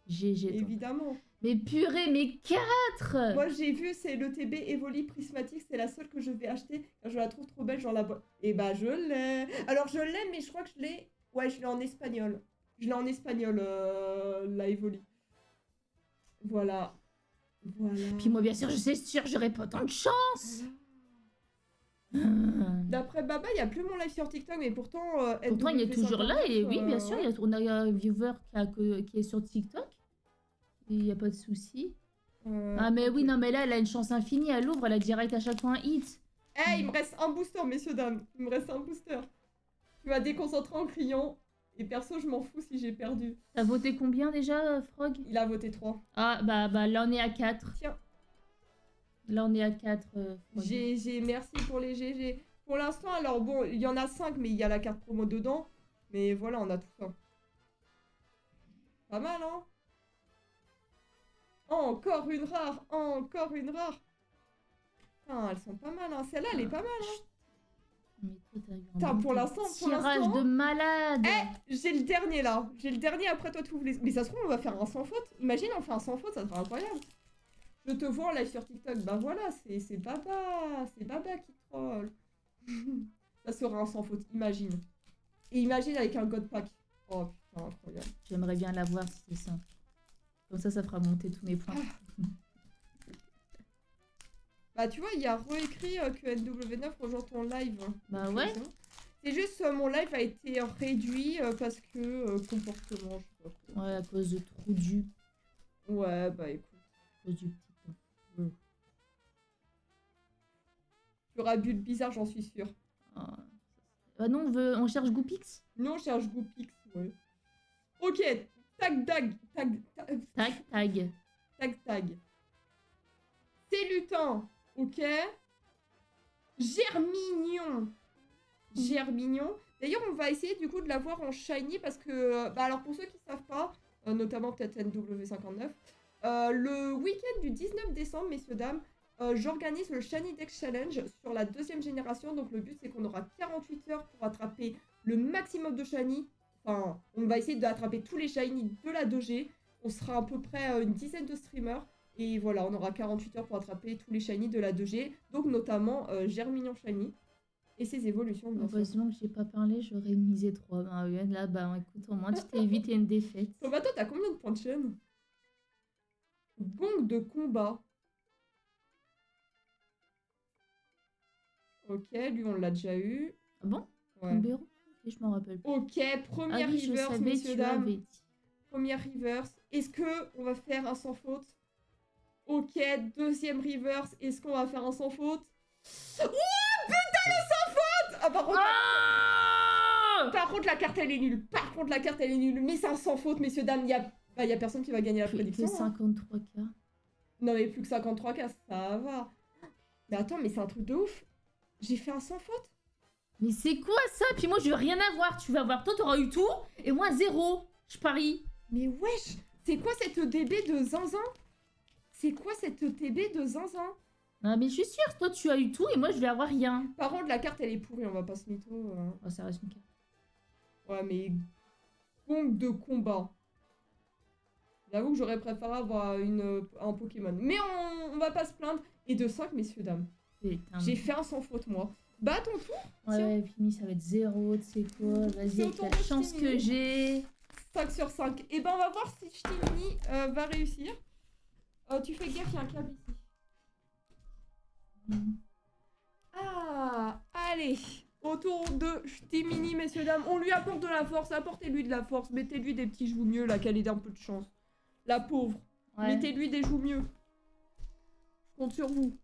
GG ton. évidemment. Mais purée, mais 4! Moi, j'ai vu, c'est le TB Evoli Prismatique, c'est la seule que je vais acheter. Car je la trouve trop belle, genre la boîte. Et bah, je l'ai. Alors, je l'ai, mais je crois que je l'ai. Ouais, je l'ai en espagnol. Je l'ai en espagnol, la Evoli. Voilà. Voilà. Puis moi, bien sûr, je sais sûr, j'aurais pas tant de chance! D'après Baba, il n'y a plus mon live sur TikTok, mais pourtant. Pourtant, il est toujours là, et oui, bien sûr, ouais. on a un viewer qui est sur TikTok. Il n'y a pas de souci. Ah, mais ok. oui, non, mais là, elle a une chance infinie, elle ouvre, elle a direct à chaque fois un hit. Eh, il me reste un booster, messieurs, dames. Il me reste un booster. Tu vas déconcentrer en criant. Et perso, je m'en fous si j'ai perdu. T'as voté combien déjà, Frog? Il a voté 3. Ah, bah là, on est à 4. Tiens. Là, on est à 4. Frog. GG, merci pour les GG. Pour l'instant, alors bon, il y en a 5, mais il y a la carte promo dedans. Mais voilà, on a tout ça. Pas mal, hein? Encore une rare, encore une rare. Putain, elles sont pas mal, hein. Celle-là, elle est pas mal, hein. Mais toi, t'as eu un Putain, bon pour l'instant, tirage de malade. Eh, j'ai le dernier, là. J'ai le dernier, après toi, tu ouvres les... Mais ça se trouve, on va faire un sans faute. Imagine, on fait un sans faute, ça sera incroyable. Je te vois en live sur TikTok. Bah voilà, c'est Baba. C'est Baba qui troll. Ça sera un sans faute, imagine. Et imagine avec un God Pack. Oh putain, incroyable. J'aimerais bien l'avoir si c'est ça. Comme ça fera monter tous mes points. Bah tu vois, il y a réécrit que NW9 rejoint ton live. Bah Donc, ouais. c'est juste, mon live a été réduit parce que comportement, je sais pas quoi. Ouais, à cause de trou du. Ouais, bah écoute. À cause du petit. Tu auras bulle bizarre, j'en suis sûre. Ah. Bah non, on cherche Goopix. Non, on cherche Goopix, ouais. Ok, tag, tag, tag, tag, Tag. tag, tag. C'est lutin, ok. Germignon. Germignon. D'ailleurs, on va essayer du coup de l'avoir en shiny parce que, bah alors pour ceux qui savent pas, notamment peut-être NW59, le week-end du 19 décembre, messieurs, dames, j'organise le Shiny Dex Challenge sur la 2e génération. Donc le but c'est qu'on aura 48 heures pour attraper le maximum de shiny. Enfin, on va essayer d'attraper tous les shiny de la 2G. On sera à peu près une dizaine de streamers. Et voilà, on aura 48 heures pour attraper tous les shiny de la 2G. Donc notamment Germignon Shiny. Et ses évolutions, bien sûr. Heureusement que j'ai pas parlé, j'aurais misé 3. Bah, ouais, là, bah écoute, au moins tu t'es évité une défaite. Tomato, t'as combien de points de chaîne? Gong de combat. Ok, lui on l'a déjà eu. Ah bon? Ouais. Tombero? Et je m'en rappelle plus. Ok, Ah première oui, je reverse, savais, messieurs, tu dames. avais dit. Première reverse. Est-ce que on va faire un sans faute? Ok, deuxième reverse. Est-ce qu'on va faire un sans faute? Oh putain, le sans faute! Ah, par contre, la carte, elle est nulle. Par contre, la carte, elle est nulle. Mais c'est un sans faute, messieurs, dames. Y a personne qui va gagner la prédiction. Plus 53K. Non, mais plus que 53K, ça va. Mais attends, mais c'est un truc de ouf. J'ai fait un sans faute. Mais c'est quoi ça? Puis moi, je veux rien avoir. Tu vas voir, toi, t'auras eu tout. Et moi, 0. Je parie. Mais wesh, c'est quoi cette EDB de zinzin? C'est quoi cette ETB de zinzin? Ah, mais je suis sûre, toi, tu as eu tout et moi, je vais avoir rien. Par contre, la carte, elle est pourrie, on va pas se mytho. Oh, ça reste une carte. Ouais, mais... Gong de combat. J'avoue que j'aurais préféré avoir un Pokémon. Mais on va pas se plaindre. Et de 5, messieurs, dames. Putain. J'ai fait un sans faute, moi. Bah, ton tour. Ouais, Pimi, ça va être 0, tu sais quoi. Vas-y, C'est au avec tour la de chance Stimini. que j'ai. 5 sur 5. Et ben, on va voir si Stimini va réussir. Tu fais gaffe, il y a un câble ici. Ah, allez. Autour de Stimini, messieurs, dames. On lui apporte de la force. Apportez-lui de la force. Mettez-lui des petits joues mieux, là, qu'elle ait un peu de chance. La pauvre. Ouais. Mettez-lui des joues mieux. Je compte sur vous.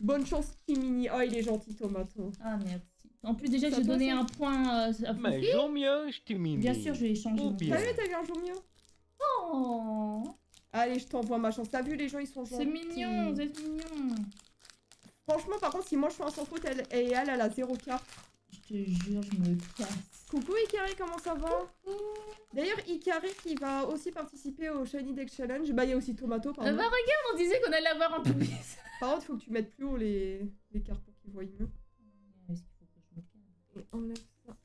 Bonne chance, Stimini. Oh, il est gentil, Tomato. Ah, merci. En plus, déjà, Ça j'ai toi, donné ça un point à Mais Fofi. j'en mieux, je t'ai mis. Bien sûr, je vais échanger. Oh, mon bien. T'as vu, t'as vu un jour mieux? Oh, Allez, je t'envoie ma chance. T'as vu, les gens, ils sont gentils. c'est mignon, vous êtes mignon. Franchement, par contre, si moi je fais un sans faute, elle a 0 carte. Je te jure, je me casse. Coucou Ikari, comment ça va? D'ailleurs, Ikari qui va aussi participer au Shiny Deck Challenge. Bah, il y a aussi Tomato, Bah, pardon. regarde, on disait qu'on allait avoir un peu plus. Par contre, il faut que tu mettes plus haut les cartes pour qu'ils voient mieux. Est-ce qu'il faut que je me calme? Et enlève ça.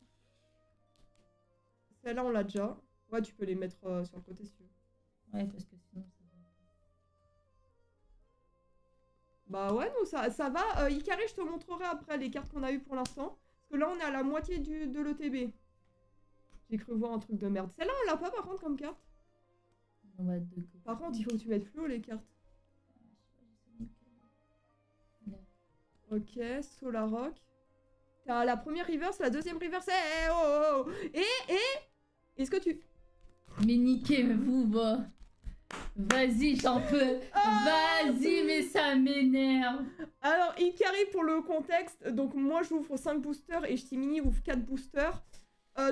Celle-là, on l'a déjà. Ouais, tu peux les mettre sur le côté si tu veux. Ouais, parce que sinon, ça va. Bah ouais, nous, ça va. Ikari, je te montrerai après les cartes qu'on a eues pour l'instant. Parce que là, on est à la moitié de l'ETB. J'ai cru voir un truc de merde. Celle-là, on l'a pas par contre comme carte. On va de côté. Par contre, il faut que tu mettes plus haut les cartes. Ok, Solarrock. T'as la première reverse, la deuxième reverse. Eh, oh, oh, oh. Et est-ce que tu... Mais niquez-vous, bah. Vas-y, j'en peux. Vas-y, mais ça m'énerve. Alors, Ikari, pour le contexte, donc moi j'ouvre 5 boosters et Stimini ouvre 4 boosters.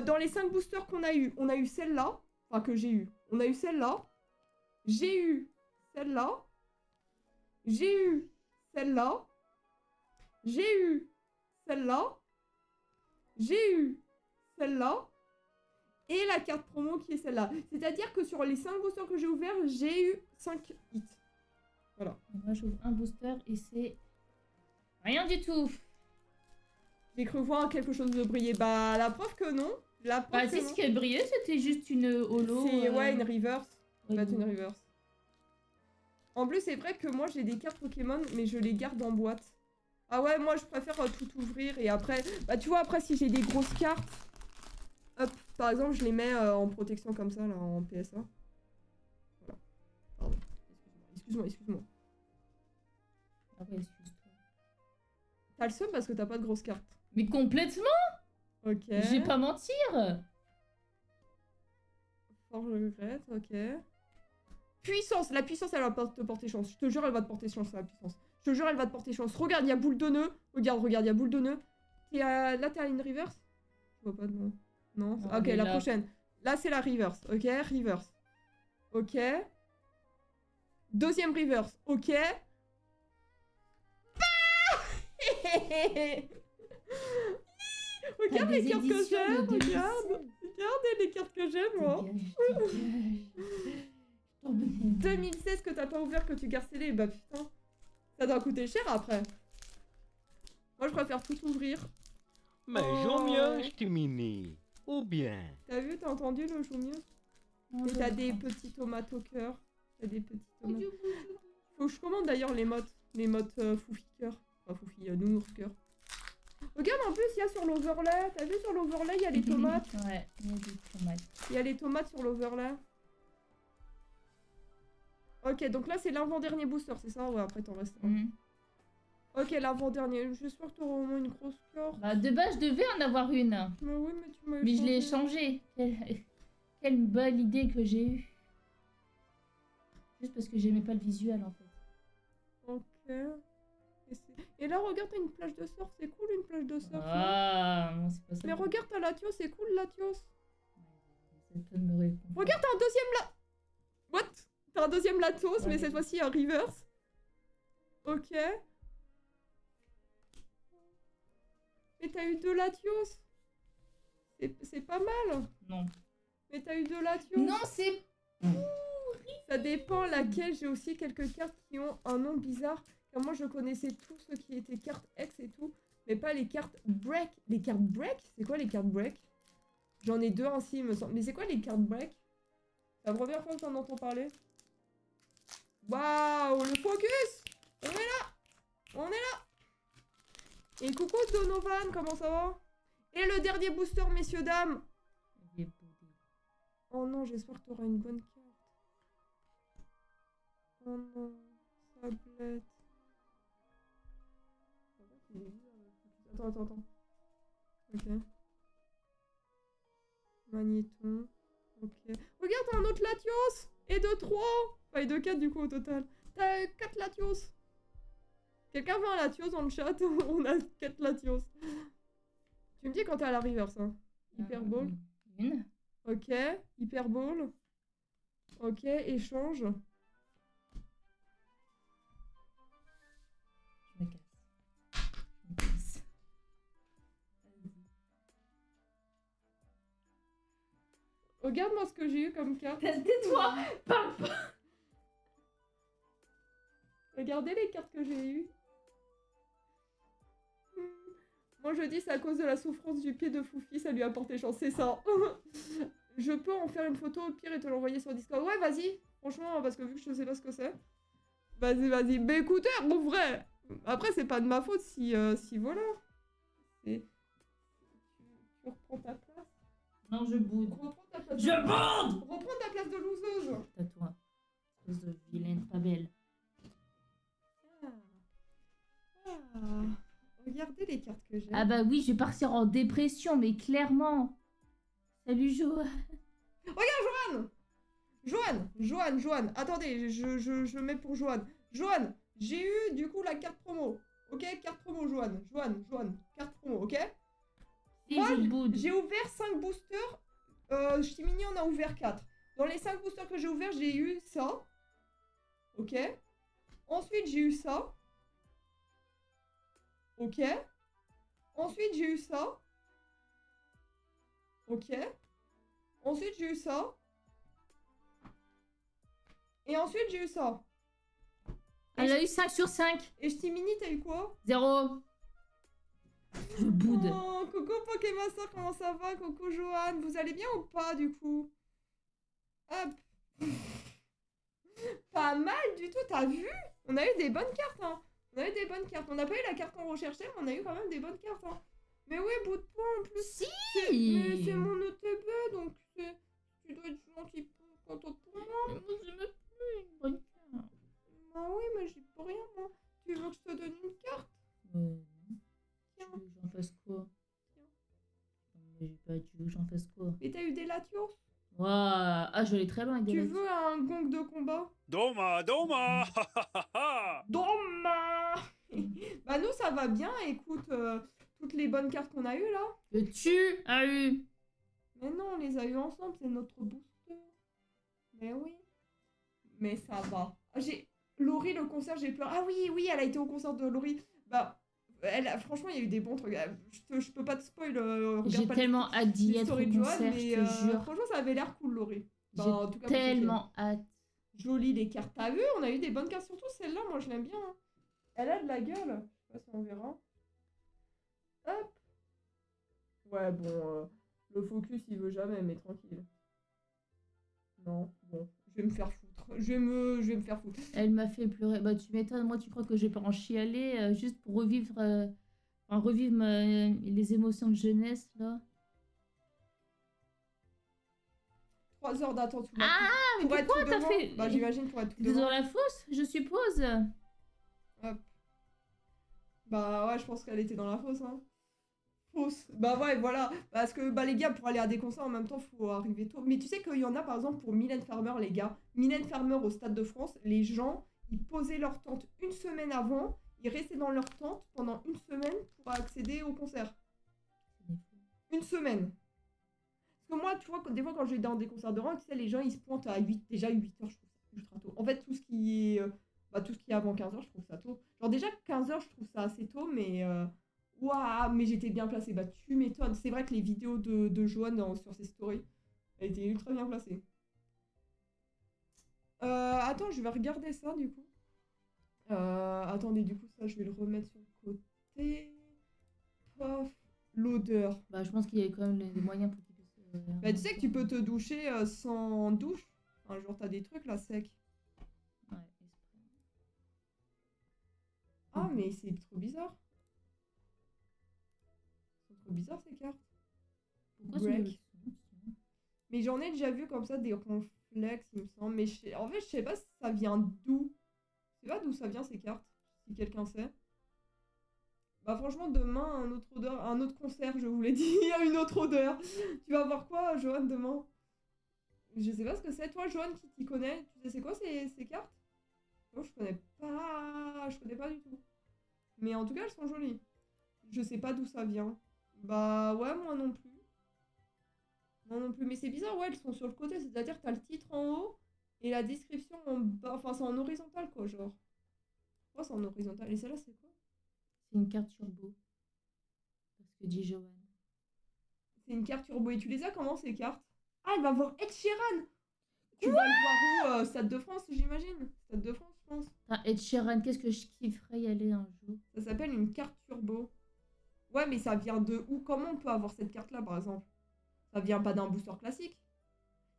Dans les 5 boosters qu'on a eu, on a eu celle-là. Enfin, que j'ai eu. On a eu celle-là. J'ai eu celle-là. J'ai eu celle-là. J'ai eu celle-là. J'ai eu celle-là. Et la carte promo qui est celle-là. C'est-à-dire que sur les 5 boosters que j'ai ouverts, j'ai eu 5 hits. Voilà. Et moi, j'ouvre un booster et c'est rien du tout. J'ai cru voir quelque chose de briller. Bah, la preuve que non. La preuve Bah, que si, non. ce qui a brillé, c'était juste une holo. C'est ouais, une reverse. Ça va être bon. une reverse. En plus, c'est vrai que moi, j'ai des cartes Pokémon, mais je les garde en boîte. Ah ouais, moi, je préfère tout ouvrir et après... Bah, tu vois, après, si j'ai des grosses cartes... Hop, par exemple, je les mets en protection comme ça, là, en PSA. Voilà. Pardon. Excuse-moi. Ah ouais, excuse-toi. T'as le seum parce que t'as pas de grosses cartes. Mais complètement. Ok. Je vais pas mentir. Fort regrette, ok. Puissance, la puissance, elle va te porter chance. Je te jure, elle va te porter chance, la puissance. Je te jure, elle va te porter chance. Regarde, il y a boule de nœud. Regarde, il y a boule de nœud. Là, t'es à une reverse? Je vois pas de nom. Non, Ah, ok, mais la là. prochaine. Là, c'est la reverse. Ok, reverse. Ok. Deuxième reverse. Ok. Regarde T'as les des cartes que éditions j'ai. de 2016. Regardez les cartes que j'ai, moi. Dégage. 2016 que t'as pas ouvert, que tu gardes scellé. Bah putain. Ça doit coûter cher après. Moi, je préfère tout ouvrir. Mais j'en mieux, je t'ai mis. Ou bien. T'as vu, t'as entendu le joue mieux? Non, Et je t'as vois des pas. petits tomates au cœur. T'as des petits tomates. Faut que je commande d'ailleurs les mottes. Les mottes foufi cœur. Enfin, foufi nounours cœur. Regarde, en plus, il y a sur l'overlay. T'as vu sur l'overlay, il y a les tomates. Ouais, il y a des tomates. Il y a les tomates sur l'overlay. Ok, donc là, c'est l'avant-dernier booster, c'est ça? Ouais, après, t'en restes un. Mhm. Ok, l'avant-dernier. J'espère que t'auras au moins une grosse carte. Bah, de base, je devais en avoir une. Mais oui, mais tu m'as Mais je l'ai échangée. Quelle bonne idée que j'ai eue. Juste parce que j'aimais pas le visuel, en fait. Ok. Et là, regarde, t'as une plage de surf. C'est cool, une plage de surf. non Ah, non, c'est pas ça. Mais regarde, t'as Latios. C'est cool, Latios. Ça peut me répondre. Regarde, t'as un deuxième What? T'as un deuxième Latios, Ouais, mais cette fois-ci un reverse. Ok. Mais t'as eu deux Latios. C'est pas mal. Non. Mais t'as eu deux Latios. Non, c'est... Ça dépend laquelle. J'ai aussi quelques cartes qui ont un nom bizarre. Car moi, je connaissais tous ceux qui étaient cartes X et tout. Mais pas les cartes break. Les cartes break? C'est quoi les cartes break? J'en ai deux ainsi, il me semble. Mais c'est quoi les cartes break? C'est la première fois que j'en entends parler. Waouh, le focus! On est là! On est là! Et coucou Donovan, comment ça va? Et le dernier booster, messieurs, dames! Oh non, j'espère que t'auras une bonne carte. Oh non, sablette. Attends. Ok. Magnéton. Ok. Regarde, t'as un autre Latios! Et de 3! Enfin, et de 4 du coup au total. T'as 4 Latios! Quelqu'un veut un Latios dans le chat? On a 4 Latios. Tu me dis quand t'es à la reverse, hein. Hyperball. Une. Ok. Hyperball. Ok, échange. Je me casse. Je me casse. Regarde-moi ce que j'ai eu comme carte. Tais-toi! Parle pas! Regardez les cartes que j'ai eues. Moi je dis c'est à cause de la souffrance du pied de Foufi, ça lui a porté chance, c'est ça. Je peux en faire une photo au pire et te l'envoyer sur Discord. Ouais, vas-y. Franchement, parce que vu que je sais pas ce que c'est. Vas-y. Mais écoutez, mon vrai. Après, c'est pas de ma faute si voilà. Tu reprends ta place. Non, je boude. Reprends ta place. Je boude! Reprends ta place de loseuse. Tais-toi. Espèce de vilaine pas belle. Regardez les cartes que j'ai. Ah bah oui, je vais partir en dépression, mais clairement. Salut Jo. Joanne. Attendez, je mets pour Joanne. Joanne, j'ai eu du coup la carte promo. Ok, carte promo, Joanne. Joanne, carte promo, ok? Si Moi, je boude. j'ai ouvert 5 boosters. Chimini en a ouvert 4. Dans les 5 boosters que j'ai ouverts, j'ai eu ça. Ok. Ensuite, j'ai eu ça. Ok. Ensuite, j'ai eu ça. Ok. Ensuite, j'ai eu ça. Et ensuite, j'ai eu ça. Elle a eu 5 sur 5. Et Ch'timini, t'as eu quoi? 0. Je boude. Oh, coucou Pokémaster, comment ça va? Coucou Johan, vous allez bien ou pas du coup? Hop. Pas mal du tout, t'as vu? On a eu des bonnes cartes, hein. On a eu des bonnes cartes. On n'a pas eu la carte qu'on recherchait, mais on a eu quand même des bonnes cartes, hein. Mais oui, bout de point en plus. Si. Mais c'est mon ETB, donc tu dois être gentil content pour moi. Mais moi, je me plus une bonne carte. Bah oui, mais j'y peux rien, moi. Tu veux que je te donne une carte? Tu veux que j'en fasse quoi? J'ai pas, tu veux que j'en fasse quoi? Et t'as eu des Latios? Waouh. Ah, je l'ai très loin avec des Tu lettres. veux un gong de combat? Doma, Doma Doma. Bah nous ça va bien, écoute, toutes les bonnes cartes qu'on a eues là. Que tu as eu. Mais non, on les a eues ensemble, c'est notre booster. Mais oui. Mais ça va. Laurie, le concert, j'ai pleuré. Ah oui, elle a été au concert de Laurie. Bah, franchement, il y a eu des bons trucs. Je peux pas te spoil. J'ai tellement hâte d'y être au story de Joanne, concert, mais je te jure. franchement, ça avait l'air cool, Laurie. Bah, en tout J'ai cas, moi, j'ai tellement hâte. fait joli les cartes. T'as vu, on a eu des bonnes cartes, surtout celle-là, moi je l'aime bien. Hein. Elle a de la gueule. Je sais pas si on verra. Hop. Ouais, bon, le focus il veut jamais, mais tranquille. Non, bon, je vais me faire foutre. Je vais me faire foutre. Elle m'a fait pleurer. Bah, tu m'étonnes, moi, tu crois que je vais pas en chialer juste pour revivre, les émotions de jeunesse, là? 3 heures d'attente. Ah, mais pour être pourquoi tout t'as devant. fait... Bah, j'imagine pour être tout T'étais devant. dans la fosse, je suppose. Hop. Bah ouais, je pense qu'elle était dans la fosse, hein. Fausse. Bah ouais, voilà. Parce que bah les gars, pour aller à des concerts en même temps, faut arriver tôt. Mais tu sais qu'il y en a par exemple pour Mylène Farmer, les gars. Mylène Farmer au Stade de France, les gens, ils posaient leur tente une semaine avant, ils restaient dans leur tente pendant une semaine pour accéder au concert. Une semaine. Parce que moi, tu vois, des fois quand je vais dans des concerts de rock, tu sais, les gens ils se pointent à 8, déjà 8 heures, je trouve ça ultra tôt. En fait, tout ce qui est, tout ce qui est avant 15 heures, je trouve ça tôt. Genre déjà 15 heures, je trouve ça assez tôt, mais waouh, mais j'étais bien placée. Bah tu m'étonnes. C'est vrai que les vidéos de Joanne sur ses stories, elle était ultra bien placée. Attends, je vais regarder ça du coup. Attendez, du coup, ça, je vais le remettre sur le côté. Pof, l'odeur. Bah, je pense qu'il y a quand même des moyens pour qu'il puisse. Bah, tu sais que tu peux te doucher sans douche. Un jour, t'as des trucs là secs. Ouais, Ah, mais c'est trop bizarre. C'est trop bizarre ces cartes. pourquoi Break. ce Mais j'en ai déjà vu comme ça des réflexes, il me semble. Mais en fait, je sais pas si ça vient d'où. Je sais pas d'où ça vient ces cartes. Si quelqu'un sait. Bah franchement, demain, un autre concert, je vous l'ai dit, il y a une autre odeur. Tu vas voir quoi, Johan, demain? Je sais pas ce que c'est. Toi, Johan, qui t'y connais, tu sais c'est quoi ces cartes? Moi, je connais pas. Je connais pas du tout. Mais en tout cas, elles sont jolies. Je sais pas d'où ça vient. Bah ouais, moi non plus. Moi non plus. Mais c'est bizarre, ouais, elles sont sur le côté. C'est-à-dire que t'as le titre en haut et la description en bas. Enfin, c'est en horizontal, quoi, genre. Ouais, c'est en horizontal. Et celle-là, c'est quoi? C'est une carte turbo. Parce que dit Johan. C'est une carte turbo. Et tu les as comment, ces cartes? Ah, elle va voir Ed Sheeran! Tu vas le voir où? Stade de France, j'imagine. Stade de France, je pense. Ah, Ed Sheeran, qu'est-ce que je kifferais y aller un jour. Ça s'appelle une carte turbo. Ouais, mais ça vient de où? Comment on peut avoir cette carte-là, par exemple? Ça vient pas d'un booster classique.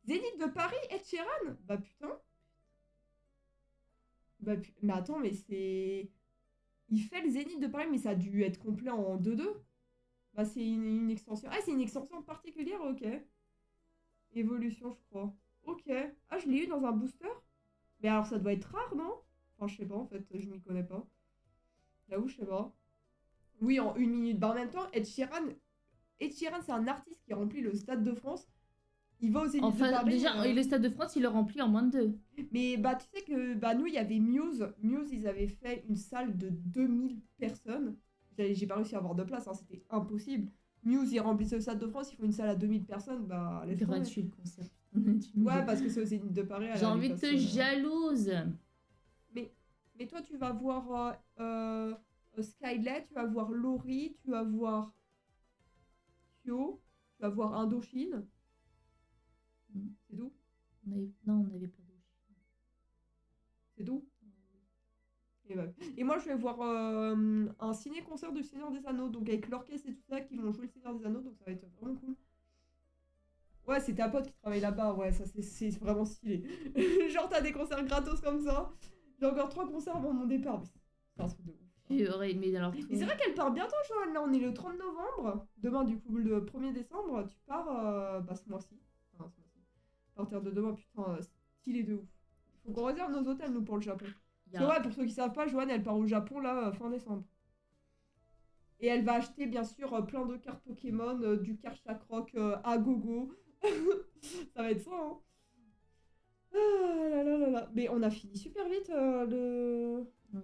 Zénith de Paris, Ed Sheeran? Bah putain. Mais attends, mais c'est... Il fait le Zénith de Paris, mais ça a dû être complet en 2-2. Bah c'est une extension. Ah, c'est une extension particulière, ok. Évolution, je crois. Ok. Ah, je l'ai eu dans un booster? Mais alors ça doit être rare, non? Enfin, je sais pas, en fait, je m'y connais pas. J'avoue, je sais pas. Oui, en une minute. Bah en même temps, Ed Sheeran, c'est un artiste qui remplit le Stade de France. Il va au Zénith de Enfin, Paris. déjà, le Stade de France, il le remplit en moins de 2. Mais bah tu sais que bah nous, il y avait Muse. Muse, ils avaient fait une salle de 2000 personnes. J'ai pas réussi à avoir de place, hein, c'était impossible. Muse, ils remplissent le Stade de France, ils font une salle à 2000 personnes, bah laisse tomber. Gratuit le concert. Ouais, parce que c'est au Zénith de Paris. J'ai envie de te jalouse. Mais toi, tu vas voir Skylet, tu vas voir Laurie, tu vas voir Kyo, tu vas voir Indochine. C'est d'où? Non, on n'avait pas d'eau. C'est d'où? Et moi, je vais voir un ciné-concert du Seigneur des Anneaux, donc avec l'orchestre et tout ça, qui vont jouer le Seigneur des Anneaux, donc ça va être vraiment cool. Ouais, c'est ta pote qui travaille là-bas, ouais, ça c'est vraiment stylé. Genre, t'as des concerts gratos comme ça. J'ai encore 3 concerts avant mon départ, mais c'est un truc de ouf. Mais alors, Et c'est vrai qu'elle part bientôt, Joanne. Là, on est le 30 novembre. Demain, du coup, le 1er décembre, tu pars ce mois-ci. Enfin, ce mois-ci. À partir de demain, putain, stylé de ouf. Faut qu'on réserve nos hôtels, nous, pour le Japon. Parce que, ouais, pour ceux qui savent pas, Joanne, elle part au Japon, là, fin décembre. Et elle va acheter, bien sûr, plein de cartes Pokémon, du Karchak Rock à gogo. Ça va être ça, hein. Ah là là là là. Mais on a fini super vite, le... Oui.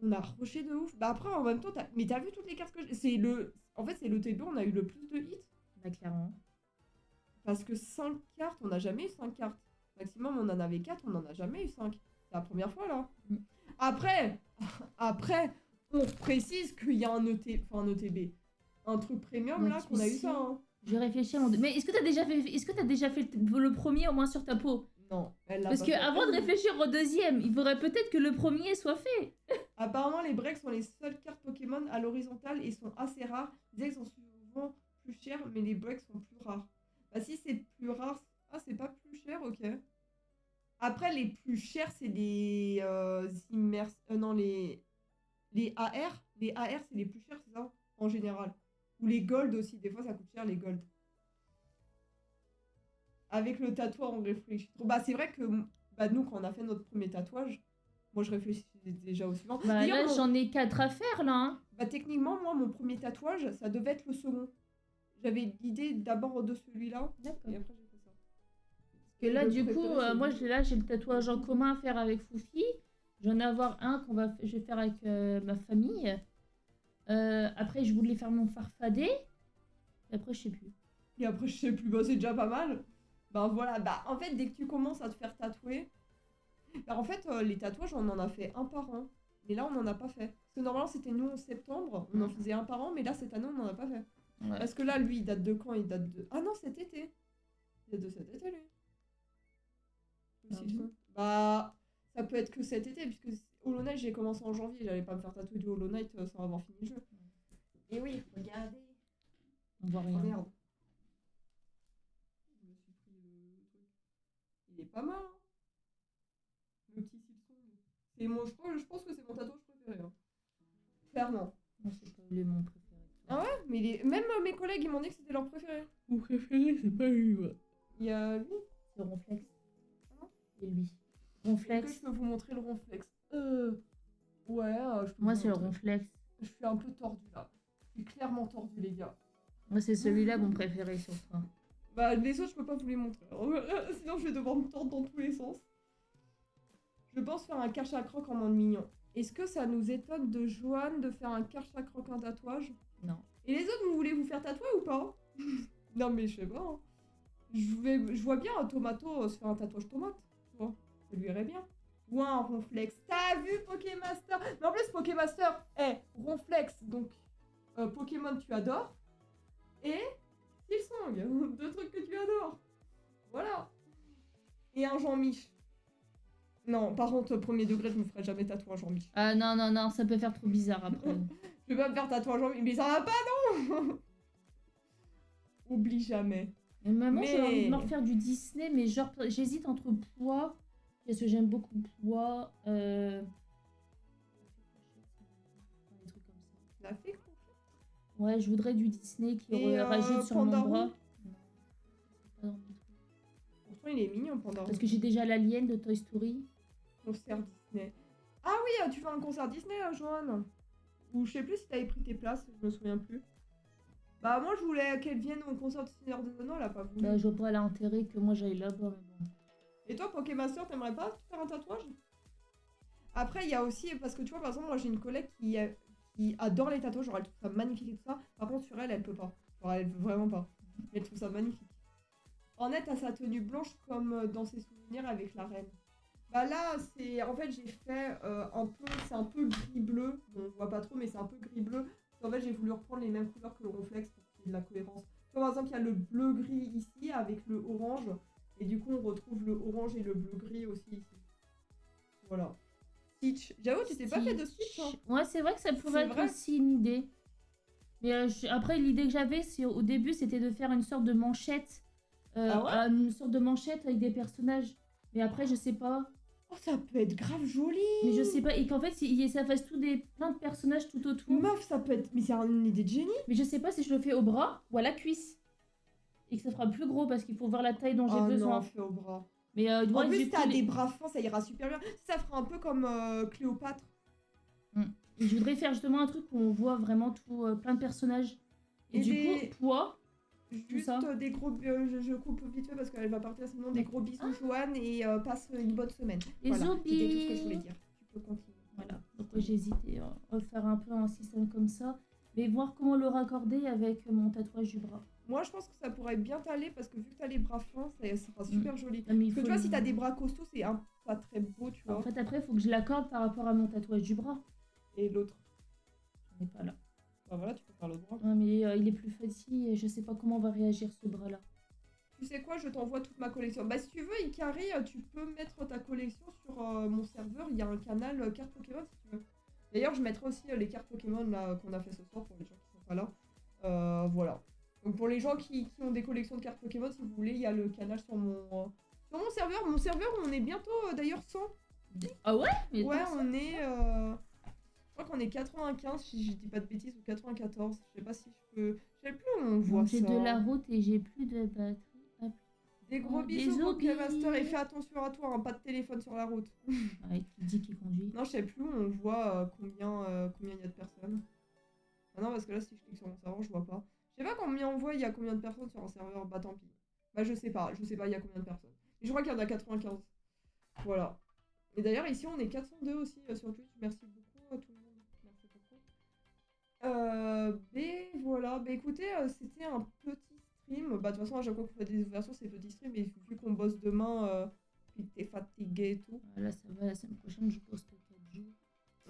On a rushé de ouf. Bah après, en même temps, mais t'as vu toutes les cartes que j'ai... C'est le... En fait, c'est le TB, on a eu le plus de hits. Bah, clairement. Parce que 5 cartes, on n'a jamais eu 5 cartes. Maximum, on en avait 4, on n'en a jamais eu 5. C'est la première fois, là. Mm. Après, on précise qu'il y a un ETB. Un truc premium, Ouais, là, tu qu'on a eu sais. ça, hein. Je réfléchis à mon... Mais est-ce que t'as déjà fait le premier au moins sur ta peau? Non, elle l'a Parce pas que fait. avant de réfléchir au deuxième, il faudrait peut-être que le premier soit fait. Apparemment, les breaks sont les seules cartes Pokémon à l'horizontale et sont assez rares. Les decks sont souvent plus chers, mais les breaks sont plus rares. Bah si c'est plus rare... Ah, c'est pas plus cher, ok. Après, les plus chers, c'est les non, les AR. Les AR, c'est les plus chers, c'est ça? En général. Ou les gold aussi. Des fois, ça coûte cher, les gold. Avec le tatouage, on réfléchit trop. Bah, c'est vrai que bah, nous, quand on a fait notre premier tatouage, Moi, je réfléchis déjà au suivant. Bah D'ailleurs, là, mon- j'en ai 4 à faire, là. Hein. bah, techniquement, moi, mon premier tatouage, ça devait être le second. J'avais l'idée d'abord de celui-là, D'accord. et après, j'ai fait ça. Et là, le du coup, préféré, c'est moi, lui. j'ai le tatouage en commun à faire avec Foufi. J'en ai avoir un je vais faire avec ma famille. Après, je voulais faire mon farfadet. Et après, je sais plus. Et après, je sais plus, bah, c'est déjà pas mal. Bah voilà, bah en fait, dès que tu commences à te faire tatouer, bah, en fait, les tatouages, on en a fait un par an. Mais là, on n'en a pas fait. Parce que normalement, c'était nous en septembre, on en faisait un par an, mais là, cette année, on n'en a pas fait. Ouais. Parce que là, lui, il date de quand? Il date de. Ah non, cet été. Il date de cet été, lui. Ah Aussi, bon bah, ça peut être que cet été, puisque Hollow Knight, j'ai commencé en janvier. J'allais pas me faire tatouer du Hollow Knight sans avoir fini le jeu. Et oui, regardez. On voit Oh rien. merde. Je me suis pris le truc. Il est pas mal, hein. Le petit Silsong. C'est mon, je pense que c'est mon tatouage préféré. Hein. Clairement. Non, c'est pas mon préféré. Ah ouais? Mais même mes collègues, ils m'ont dit que c'était leur préféré. Mon préféré, c'est pas lui, ouais. Il y a lui. C'est Ronflex. Ah. Et lui. Est-ce que Ronflex. je peux vous montrer le ronflex? Ouais, je peux Moi, vous c'est le montrer. Ronflex. Je suis un peu tordu là. Je suis clairement tordu, les gars. Moi, c'est celui-là mon préféré sur toi. Bah, les autres, je peux pas vous les montrer. Sinon, je vais devoir me tordre dans tous les sens. Je pense faire un cache à croc en mode mignon. Est-ce que ça nous étonne de Joanne de faire un cache à croc en tatouage? Non. Et les autres, vous voulez vous faire tatouer ou pas? Non, mais je sais pas. Hein. Je vois bien un Tomato se faire un tatouage tomate. Tu vois, ça lui irait bien. Ou un Ronflex. T'as vu Pokémaster? Mais en plus, Pokémaster, Ronflex, donc Pokémon tu adores. Et Silsong, deux trucs que tu adores. Voilà. Et un Jean-Mich. Non, par contre, premier degré, je me ferai jamais tatouer un Jean-Mich. Ah non, non, non, ça peut faire trop bizarre après. Je vais pas me faire tatouer un Jean-Mich, mais ça va pas, non. Oublie jamais. Et maman, j'ai envie de me Mais- refaire du Disney, mais genre, j'hésite entre poids, parce que j'aime beaucoup poids. Des trucs comme ça. La fée, Ouais, je voudrais du Disney qui Et, rajoute sur mon Panda bras. Roux Non, c'est pas dans mes trucs. pourtant, il est mignon pendant. Parce que j'ai déjà l'alien de Toy Story. Concert Disney. Ah oui, tu fais un concert Disney, Joanne. Ou je sais plus si t'avais pris tes places, je me souviens plus. Bah moi je voulais qu'elle vienne au concert du Seigneur des Anneaux, elle a pas voulu. Bah, je vois pas l'intérêt que moi j'aille là-bas, mais bon. Et toi, Pokémaster, t'aimerais pas te faire un tatouage? Après, il y a aussi, parce que tu vois, par exemple, moi j'ai une collègue qui adore les tatouages, genre elle trouve ça magnifique et tout ça. Par contre, sur elle, elle peut pas. Genre elle veut vraiment pas. Mais elle trouve ça magnifique. En net, à sa tenue blanche comme dans ses souvenirs avec la reine. Bah là, c'est. En fait, j'ai fait un peu. C'est un peu gris-bleu. Bon, on voit pas trop, mais c'est un peu gris-bleu. En fait, j'ai voulu reprendre les mêmes couleurs que le Ronflex pour qu'il y ait de la cohérence. Par exemple, il y a le bleu-gris ici avec le orange. Et du coup, on retrouve le orange et le bleu-gris aussi ici. Voilà. Stitch. J'avoue, tu t'es pas fait de Stitch, hein? Ouais, c'est vrai que ça pourrait C'est être vrai. aussi une idée. Mais après, l'idée que j'avais, au début, c'était de faire une sorte de manchette. Ah ouais? Une sorte de manchette avec des personnages. Mais après, je sais pas. Oh, ça peut être grave joli! Mais je sais pas. Et qu'en fait, ça fasse plein de personnages tout autour. Meuf, ça peut être. Mais c'est une idée de génie! Mais je sais pas si je le fais au bras ou à la cuisse. Et que ça fera plus gros parce qu'il faut voir la taille dont j'ai Oh besoin. non, fait au bras. Mais En ouais, plus, du coup, t'as des bras fins, ça ira super bien. Ça fera un peu comme Cléopâtre. je voudrais faire justement un truc où on voit vraiment plein de personnages. Et, Et du des- coup, poids. Juste ça. des gros. Je coupe vite fait parce qu'elle va partir sinon. Des gros bisous, Joanne, et passe une bonne semaine. Les Voilà, zombies. c'était tout ce que je voulais dire. Tu peux continuer. Voilà. Donc ouais, j'ai hésité à faire un peu un système comme ça. Mais voir comment le raccorder avec mon tatouage du bras. Moi, je pense que ça pourrait bien t'aller parce que vu que t'as les bras fins, ça sera super joli. Non, mais il Parce que faut tu vois, le- si t'as des bras costauds, c'est pas très beau, tu vois. En fait, après, il faut que je l'accorde par rapport à mon tatouage du bras. Et l'autre. On n'est pas là. Bah voilà, tu peux faire l'autre bras. Ouais, mais il est plus petit et je sais pas comment va réagir ce bras-là. Tu sais quoi, je t'envoie toute ma collection. Bah, si tu veux, Ikari, tu peux mettre ta collection sur mon serveur. Il y a un canal cartes Pokémon si tu veux. D'ailleurs, je mettrai aussi les cartes Pokémon là qu'on a fait ce soir pour les gens qui sont pas là. Voilà. Donc, pour les gens qui ont des collections de cartes Pokémon, si vous voulez, il y a le canal sur mon serveur. Mon serveur, on est bientôt d'ailleurs 100. Ah ouais? Mais Ouais, attends, on est. Je crois qu'on est 95, si je dis pas de bêtises, ou 94. Je sais pas si je peux. Je sais plus où on voit j'ai ça. de la route et j'ai plus de batterie. Hop. Des gros Oh, bisous, des Poké Master, et obis. fais attention à toi, hein, pas de téléphone sur la route. Ouais, qui dit qu'il conduit. Non, je sais plus où on voit combien il y a de personnes. Ah non, parce que là, si je clique sur mon serveur, je vois pas. Je sais pas combien on voit, il y a combien de personnes sur un serveur, bah tant pis. Bah je sais pas, il y a combien de personnes. Mais je crois qu'il y en a 95. Voilà. Et d'ailleurs, ici, on est 402 aussi sur Twitch. Merci beaucoup à tout le monde. Merci beaucoup. Voilà. Bah écoutez, c'était un petit stream. Bah de toute façon, à chaque fois qu'on fait des ouvertures, c'est petit stream. Et vu qu'on bosse demain, puis que t'es fatigué et tout. Là, ça va, la semaine prochaine, je pose que 4 jours.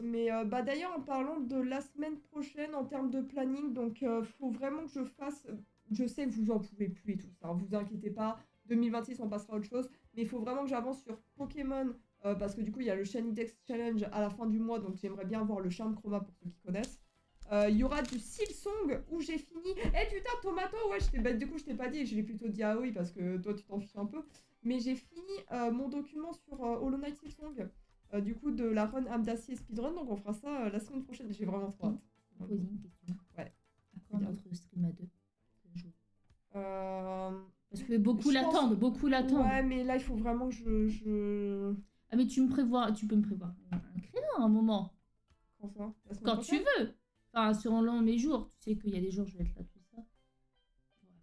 Mais bah d'ailleurs, en parlant de la semaine prochaine en termes de planning, donc faut vraiment que je fasse. Je sais que vous en pouvez plus et tout ça, hein, vous inquiétez pas. 2026, on passera à autre chose. Mais il faut vraiment que j'avance sur Pokémon. Parce que du coup, il y a le Shiny Dex Challenge à la fin du mois. Donc j'aimerais bien voir le charme chroma pour ceux qui connaissent. Il y aura du Silsong où j'ai fini. Eh putain, Tomato, ouais, bah, du coup, je t'ai pas dit. Je l'ai plutôt dit ah oui parce que toi, tu t'en fiches un peu. Mais j'ai fini mon document sur Hollow Knight Silsong. Du coup, de la run âme d'acier speedrun, donc on fera ça la semaine prochaine. J'ai vraiment trop hâte. Poser une question. Ouais. À quand notre stream à 2 Euh... Parce que beaucoup Je pense- l'attendent, beaucoup l'attendent. Ouais, mais là, il faut vraiment que je... Ah, mais tu peux me prévoir un créneau à un moment. Quand ça? La semaine Quand tu prochaine veux. Enfin, selon mes jours. Tu sais qu'il y a des jours, je vais être là, tout ça.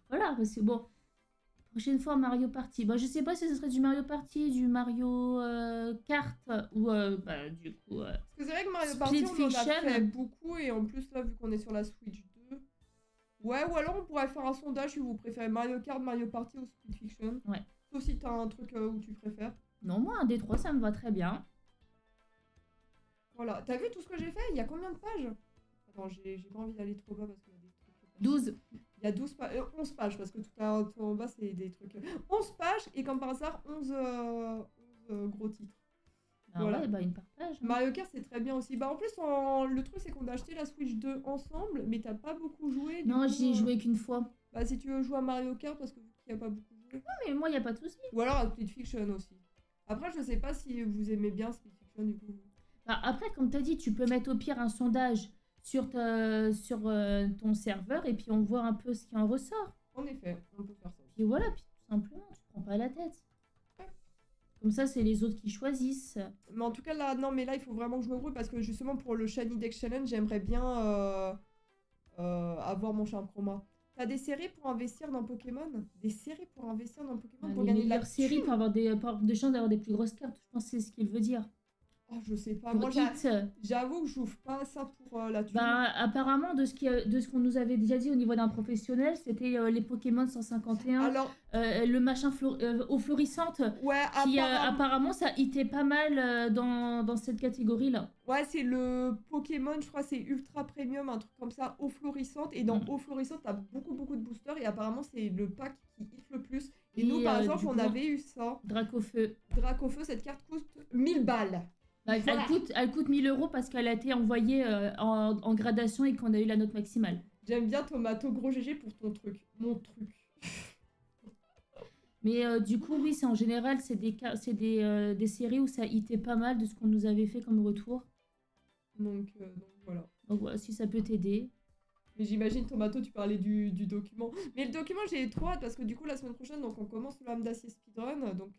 Voilà, parce que bon. Prochaine fois, Mario Party. Bah, je sais pas si ce serait du Mario Party, du Mario Kart, ou bah, du coup. Parce que c'est vrai que Mario Split Party, on en a Fiction. fait beaucoup, et en plus, là, vu qu'on est sur la Switch 2... Ouais, ou alors on pourrait faire un sondage si vous préférez Mario Kart, Mario Party ou Split Fiction. Ouais. Sauf si t'as un truc où tu préfères. Non, moi, un des trois, ça me va très bien. Voilà. T'as vu tout ce que j'ai fait? Il y a combien de pages? Attends, j'ai pas envie d'aller trop bas parce qu'il y a des trucs... 12. Il y a 11 pages, parce que tout en bas, c'est des trucs... 11 pages, et comme par hasard, 11 gros titres. Ah Voilà. ouais, bah une par page. Hein. Mario Kart, c'est très bien aussi. Bah en plus, le truc, c'est qu'on a acheté la Switch 2 ensemble, mais t'as pas beaucoup joué. Du Non, coup, j'y ai joué qu'une fois. Bah si tu veux jouer à Mario Kart, parce que vu qu'il n'y a pas beaucoup joué. Non, mais moi, y a pas de souci. Ou alors à Split Fiction aussi. Après, je sais pas si vous aimez bien Split Fiction, du coup. Bah, après, comme t'as dit, tu peux mettre au pire un sondage sur ton serveur et puis on voit un peu ce qui en ressort. En effet, on peut faire ça. Puis voilà, puis tout simplement, tu te prends pas la tête. Comme ça, c'est les autres qui choisissent. Mais en tout cas, là, non, mais là, il faut vraiment que je me grouille, parce que justement, pour le Shiny Dex Challenge, j'aimerais bien avoir mon charme chroma. T'as des séries pour investir dans Pokémon? Des séries pour investir dans Pokémon pour Les gagner de la meilleures séries thune? pour avoir de chances d'avoir des plus grosses cartes. Je pense que c'est ce qu'il veut dire. Oh, je sais pas. Pour Moi, Hit, j'avoue que j'ouvre pas ça pour la thune. bah, apparemment, de ce qu'on nous avait déjà dit au niveau d'un professionnel, c'était les Pokémon 151, Alors, le machin eau florissante, ouais, qui apparemment, apparemment ça hitait pas mal dans cette catégorie-là. ouais, c'est le Pokémon, je crois, c'est Ultra Premium, un truc comme ça, eau florissante. Et dans Mm. eau florissante, t'as beaucoup de boosters. Et apparemment, c'est le pack qui hit le plus. Et nous, Et, par du exemple, on coup, avait eu ça. Dracofeu. Dracofeu, cette carte coûte 1000 balles. Bah, Voilà. elle coûte 1000 € parce qu'elle a été envoyée en gradation et qu'on a eu la note maximale. J'aime bien Tomato, gros GG pour ton truc. Mon truc. Mais du coup, oui, c'est en général, c'est des séries où ça hitait pas mal de ce qu'on nous avait fait comme retour. Donc voilà. Donc voilà, si ça peut t'aider. Mais j'imagine, Tomato, tu parlais du document. Mais le document, j'ai trop hâte parce que du coup, la semaine prochaine, donc on commence le Lame d'Acier Speedrun. Donc,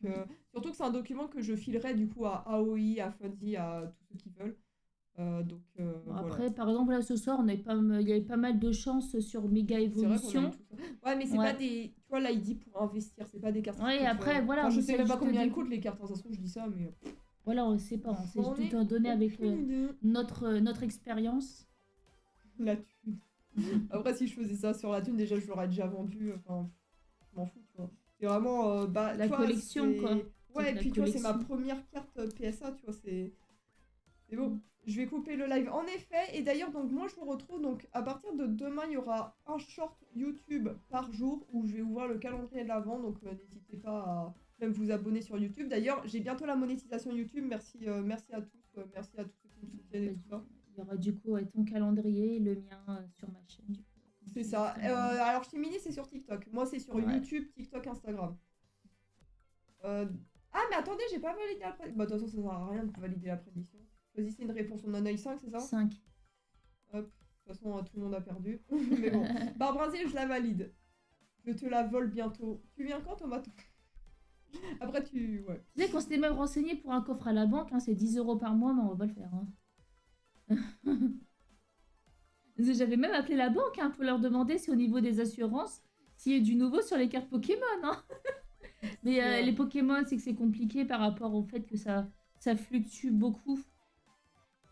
surtout que c'est un document que je filerai du coup à Aoi, à Fuzzy, à tous ceux qui veulent. Bon, voilà. après, par exemple, là ce soir, il y avait pas mal de chance sur Méga C'est vrai qu'on a eu Évolution. tout ça. Ouais, mais c'est Ouais. pas des. Tu vois, là, il dit pour investir, c'est pas des cartes. Ouais, qui et coûtent, après, voilà, enfin, je on sais même pas s'agit combien de- elles coûtent les cartes, hein, ça se trouve, je dis ça, mais. Voilà, on sait pas, on s'est On est tout donné avec aucune idée. notre expérience. La thune. Après, si je faisais ça sur la thune, déjà, je l'aurais déjà vendu. Enfin, je m'en fous, tu vois. C'est vraiment. Bah, La tu vois, collection, c'est- quoi. Ouais, C'est et de la puis tu vois, c'est ma collection. première carte PSA, tu vois, c'est beau. Je vais couper le live. En effet, et d'ailleurs, donc moi, je vous retrouve. Donc, à partir de demain, il y aura un short YouTube par jour où je vais ouvrir le calendrier de l'avant. Donc, n'hésitez pas à même vous abonner sur YouTube. D'ailleurs, j'ai bientôt la monétisation YouTube. Merci, merci à tous. Merci à tous ceux qui me soutiennent et tout ça. Il y aura du coup ton calendrier et le mien sur ma chaîne. Du coup. C'est ça. Alors, chez Mini, c'est sur TikTok. Moi, c'est sur Ouais. YouTube, TikTok, Instagram. Ah, mais attendez, j'ai pas validé la prédiction. Bah, de toute façon, ça sert à rien de valider la prédiction. Choisissez une réponse. On en a eu 5, c'est ça? 5. Hop. De toute façon, tout le monde a perdu. Mais bon. Barbara, je la valide. Je te la vole bientôt. Tu viens quand, Tomato? Après, tu... Ouais. Tu sais qu'on s'était même renseigné pour un coffre à la banque, hein, c'est 10 € par mois, mais on va pas le faire. Hein. J'avais même appelé la banque hein, pour leur demander si au niveau des assurances, s'il y a du nouveau sur les cartes Pokémon. Hein. Mais les Pokémon, c'est que c'est compliqué par rapport au fait que ça fluctue beaucoup.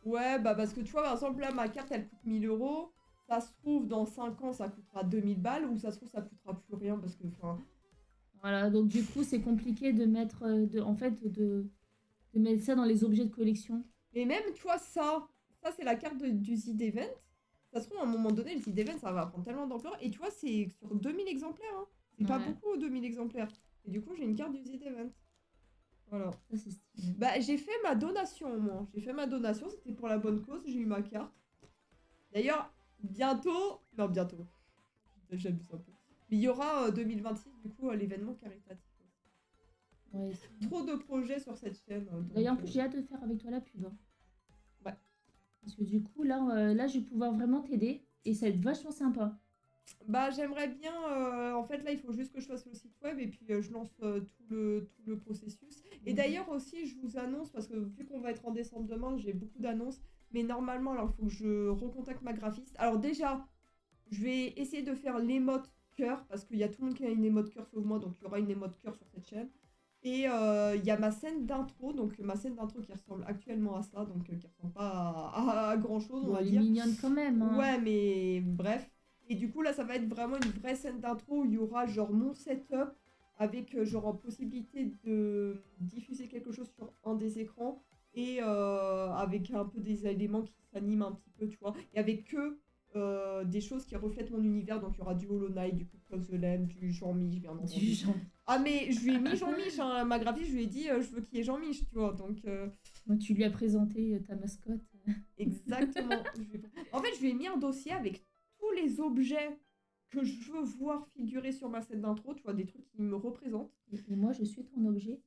Ouais, bah parce que tu vois, par exemple, là, ma carte, elle coûte 1000 €. Ça se trouve, dans 5 ans, ça coûtera 2000 balles, ou ça se trouve, ça coûtera plus rien, parce que, enfin... Voilà, donc du coup, c'est compliqué de mettre, de mettre ça dans les objets de collection. Et même, tu vois, ça c'est la carte du Zid Event. Ça se trouve, à un moment donné, le Zid Event, ça va prendre tellement d'ampleur. Et tu vois, c'est sur 2000 exemplaires. Hein. C'est pas Ouais. beaucoup, 2000 exemplaires. Et du coup, j'ai une carte du Zid Event. Voilà. Ça, c'est stylé. Bah, j'ai fait ma donation, au moins. J'ai fait ma donation, c'était pour la bonne cause, j'ai eu ma carte. D'ailleurs, bientôt... Non, bientôt. J'abuse un peu. Mais il y aura 2026, du coup, l'événement caritatif. Ouais, Trop de projets sur cette chaîne. d'ailleurs, en plus, j'ai hâte de faire avec toi la pub. Hein. Ouais. Parce que du coup, là, je vais pouvoir vraiment t'aider. Et ça va être vachement sympa. Bah, j'aimerais bien. En fait, là, il faut juste que je fasse le site web et puis je lance tout le processus. Et d'ailleurs, aussi, je vous annonce, parce que vu qu'on va être en décembre demain, j'ai beaucoup d'annonces. Mais normalement, alors, il faut que je recontacte ma graphiste. Alors, déjà, je vais essayer de faire l'émote cœur, parce qu'il y a tout le monde qui a une émote cœur sauf moi, donc il y aura une émote cœur sur cette chaîne. Et il y a ma scène d'intro, donc ma scène d'intro qui ressemble actuellement à ça, donc qui ressemble pas à grand chose, on Bon, va elle est dire. mignonne quand même. Hein. Ouais, mais bref. Et du coup, là, ça va être vraiment une vraie scène d'intro où il y aura genre mon setup avec genre possibilité de diffuser quelque chose sur un des écrans et avec un peu des éléments qui s'animent un petit peu, tu vois. Et avec que des choses qui reflètent mon univers. Donc, il y aura du Hollow Knight, du Cult of the Lamb, du Jean-Mich, bien entendu. Du genre. Ah, mais je lui ai mis Jean-Mich, hein. Ma graphiste, je lui ai dit, je veux qu'il y ait Jean-Mich, tu vois. Donc, Moi, tu lui as présenté ta mascotte. exactement. En fait, je lui ai mis un dossier avec tous les objets que je veux voir figurer sur ma scène d'intro, tu vois, des trucs qui me représentent. Et moi, je suis ton objet.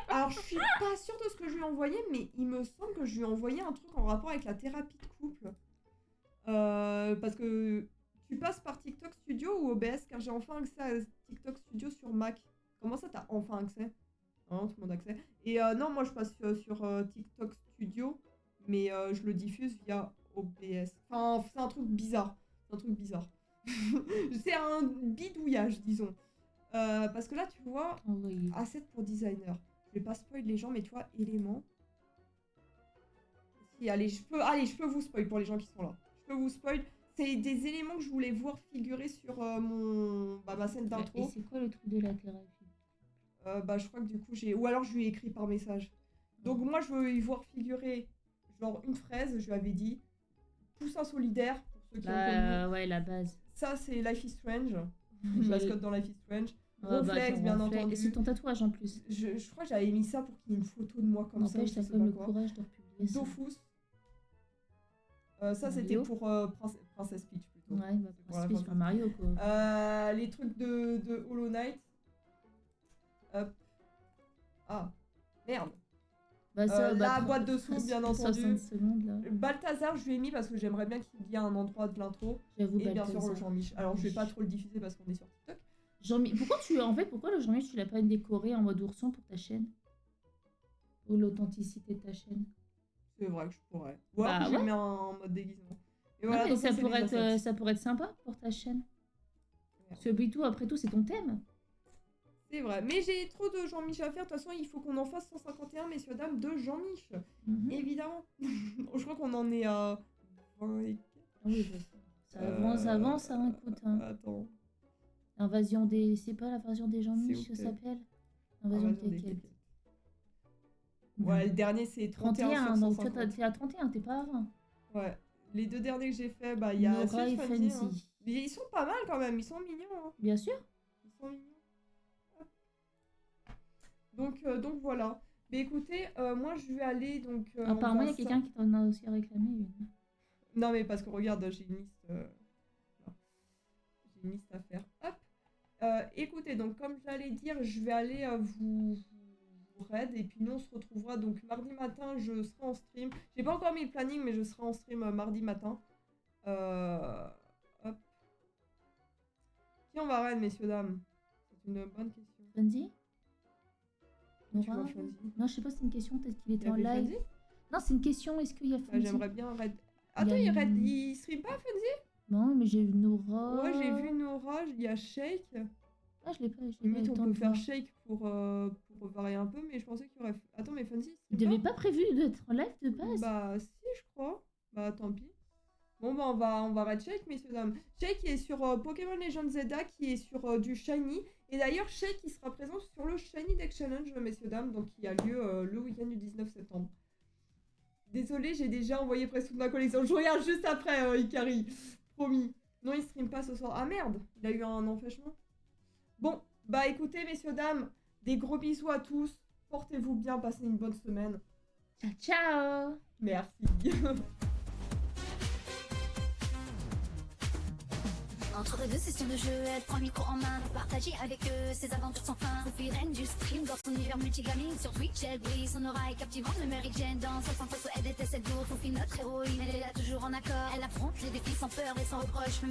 Alors, je suis pas sûre de ce que je lui ai envoyé, mais il me semble que je lui ai envoyé un truc en rapport avec la thérapie de couple. Parce que tu passes par TikTok Studio ou OBS, car j'ai enfin accès à TikTok Studio sur Mac. Comment ça, t'as enfin accès? Hein, tout le monde a accès. Et non, moi, je passe sur TikTok Studio, mais je le diffuse via OBS. Enfin, c'est un truc bizarre. C'est un truc bizarre. C'est un bidouillage, disons. Parce que là, tu vois, Oh, oui. Asset pour designer. Je vais pas spoil les gens, mais tu vois, éléments. Si, allez, je peux vous spoil pour les gens qui sont là. Je peux vous spoil. C'est des éléments que je voulais voir figurer sur ma scène Et d'intro. c'est quoi le truc de la thérapie? Je crois que du coup, j'ai... Ou alors, je lui ai écrit par message. Donc, moi, je veux y voir figurer, genre, une fraise, je lui avais dit. Poussin solidaire, pour ceux qui ont connu. Ouais, la base. Ça, c'est Life is Strange. Une mascotte dans Life is Strange. Ronflex, ton bien Ronflex. entendu. Et c'est ton tatouage en plus. Je crois que j'avais mis ça pour qu'il y ait une photo de moi comme ça. N'empêche, Je t'as sais comme pas le quoi. courage de republier ça. Dofus. Ça, c'était Mario. pour Princess Peach plutôt. Ouais, bah, C'est pour la c'est fin sur de- Mario, quoi. Les trucs de Hollow Knight. Hop. Ah, merde. Bah, la boîte de sous, bien 60 entendu. secondes, là. Balthazar, je lui ai mis parce que j'aimerais bien qu'il y ait un endroit de l'intro. J'avoue, Et bien sûr, Balthazar. le Jean-Mich. Alors, je vais pas trop le diffuser parce qu'on est sur TikTok. Pourquoi le Jean-Mi, tu l'as pas décoré en mode ourson pour ta chaîne? Pour l'authenticité de ta chaîne. C'est vrai que je pourrais. Ou alors Bah, que je ouais. mets en mode déguisement. Et Non, voilà, mais donc ça c'est pourrait, les être, assets. ça pourrait être sympa pour ta chaîne. Parce que après tout, c'est ton thème. C'est vrai. Mais j'ai trop de Jean-Mich à faire. De toute façon, il faut qu'on en fasse 151, messieurs, dames, de Jean-Mich. Mhm. Évidemment. Je crois qu'on en est à 20 et... Oui, je sais. Ça avance, ça écoute. Hein. Attends. Invasion des... C'est pas l'invasion des Jean-Mich, C'est ça où s'appelle? Invasion Invasion des des quels? Quels. Ouais, le dernier, c'est 31 31, sur donc toi, 150. t'es à 31, t'es pas à 20. Ouais. Les deux derniers que j'ai fait, bah, il y a Nora et Sage Fancy, hein. Fancy. Mais ils sont pas mal quand même, ils sont mignons. Hein. Bien sûr. Ils sont mignons. Hop. Donc voilà. Mais écoutez, moi je vais aller donc. Apparemment, il y a on va quelqu'un qui t'en a aussi réclamé une. Non, mais parce que regarde, j'ai une liste. Là. J'ai une liste à faire. Hop. Écoutez, donc comme j'allais dire, je vais aller vous raid et puis nous on se retrouvera donc mardi matin. Je serai en stream. J'ai pas encore mis le planning, mais je serai en stream mardi matin. Hop. Qui on va raid, messieurs dames? C'est une bonne question. Funzy? Tu vois Nora? Fonzie. Non, je sais pas, c'est une question, peut-être qu'il Il était y en avait live. Fonzie. Non, c'est une question, est-ce qu'il y a Bah, Funzy? j'aimerais bien Red. Il y Attends, a il stream pas Fonzie? Non, mais j'ai vu Nora. Ouais, j'ai vu Nora, il y a Shake. Ah, je l'ai pas, j'ai pas eu Limite, le on temps peut de faire voir. Shake pour varier un peu, mais je pensais qu'il y aurait. Attends, mais Fonzie, Il stream devait pas prévu d'être en live de base. Bah, si, je crois. Bah, tant pis. Bon, bah, on va raid Shake, messieurs, dames. Shake est sur Pokémon Legends Zelda, qui est sur du Shiny. Et d'ailleurs, Shake, il sera présent sur le Shiny Deck Challenge, messieurs, dames, donc qui a lieu le week-end du 19 septembre. Désolé, j'ai déjà envoyé presque toute ma collection. Je regarde juste après, Ikari. Promis. Non, il stream pas ce soir. Ah merde, il a eu un empêchement. Bon, bah écoutez, messieurs, dames, des gros bisous à tous. Portez-vous bien, passez une bonne semaine. Ciao, ciao. Merci. Entre deux sessions de jeu, elle prend le micro en main pour partager avec eux ses aventures sans fin. Sophie, reine du stream, dans son univers multigaming. Sur Twitch, elle brille, son aura est captivante. Le Mary Jane dans son face, elle déteste cette gourde. Sophie, notre héroïne, elle est là toujours en accord. Elle affronte les défis sans peur et sans reproche.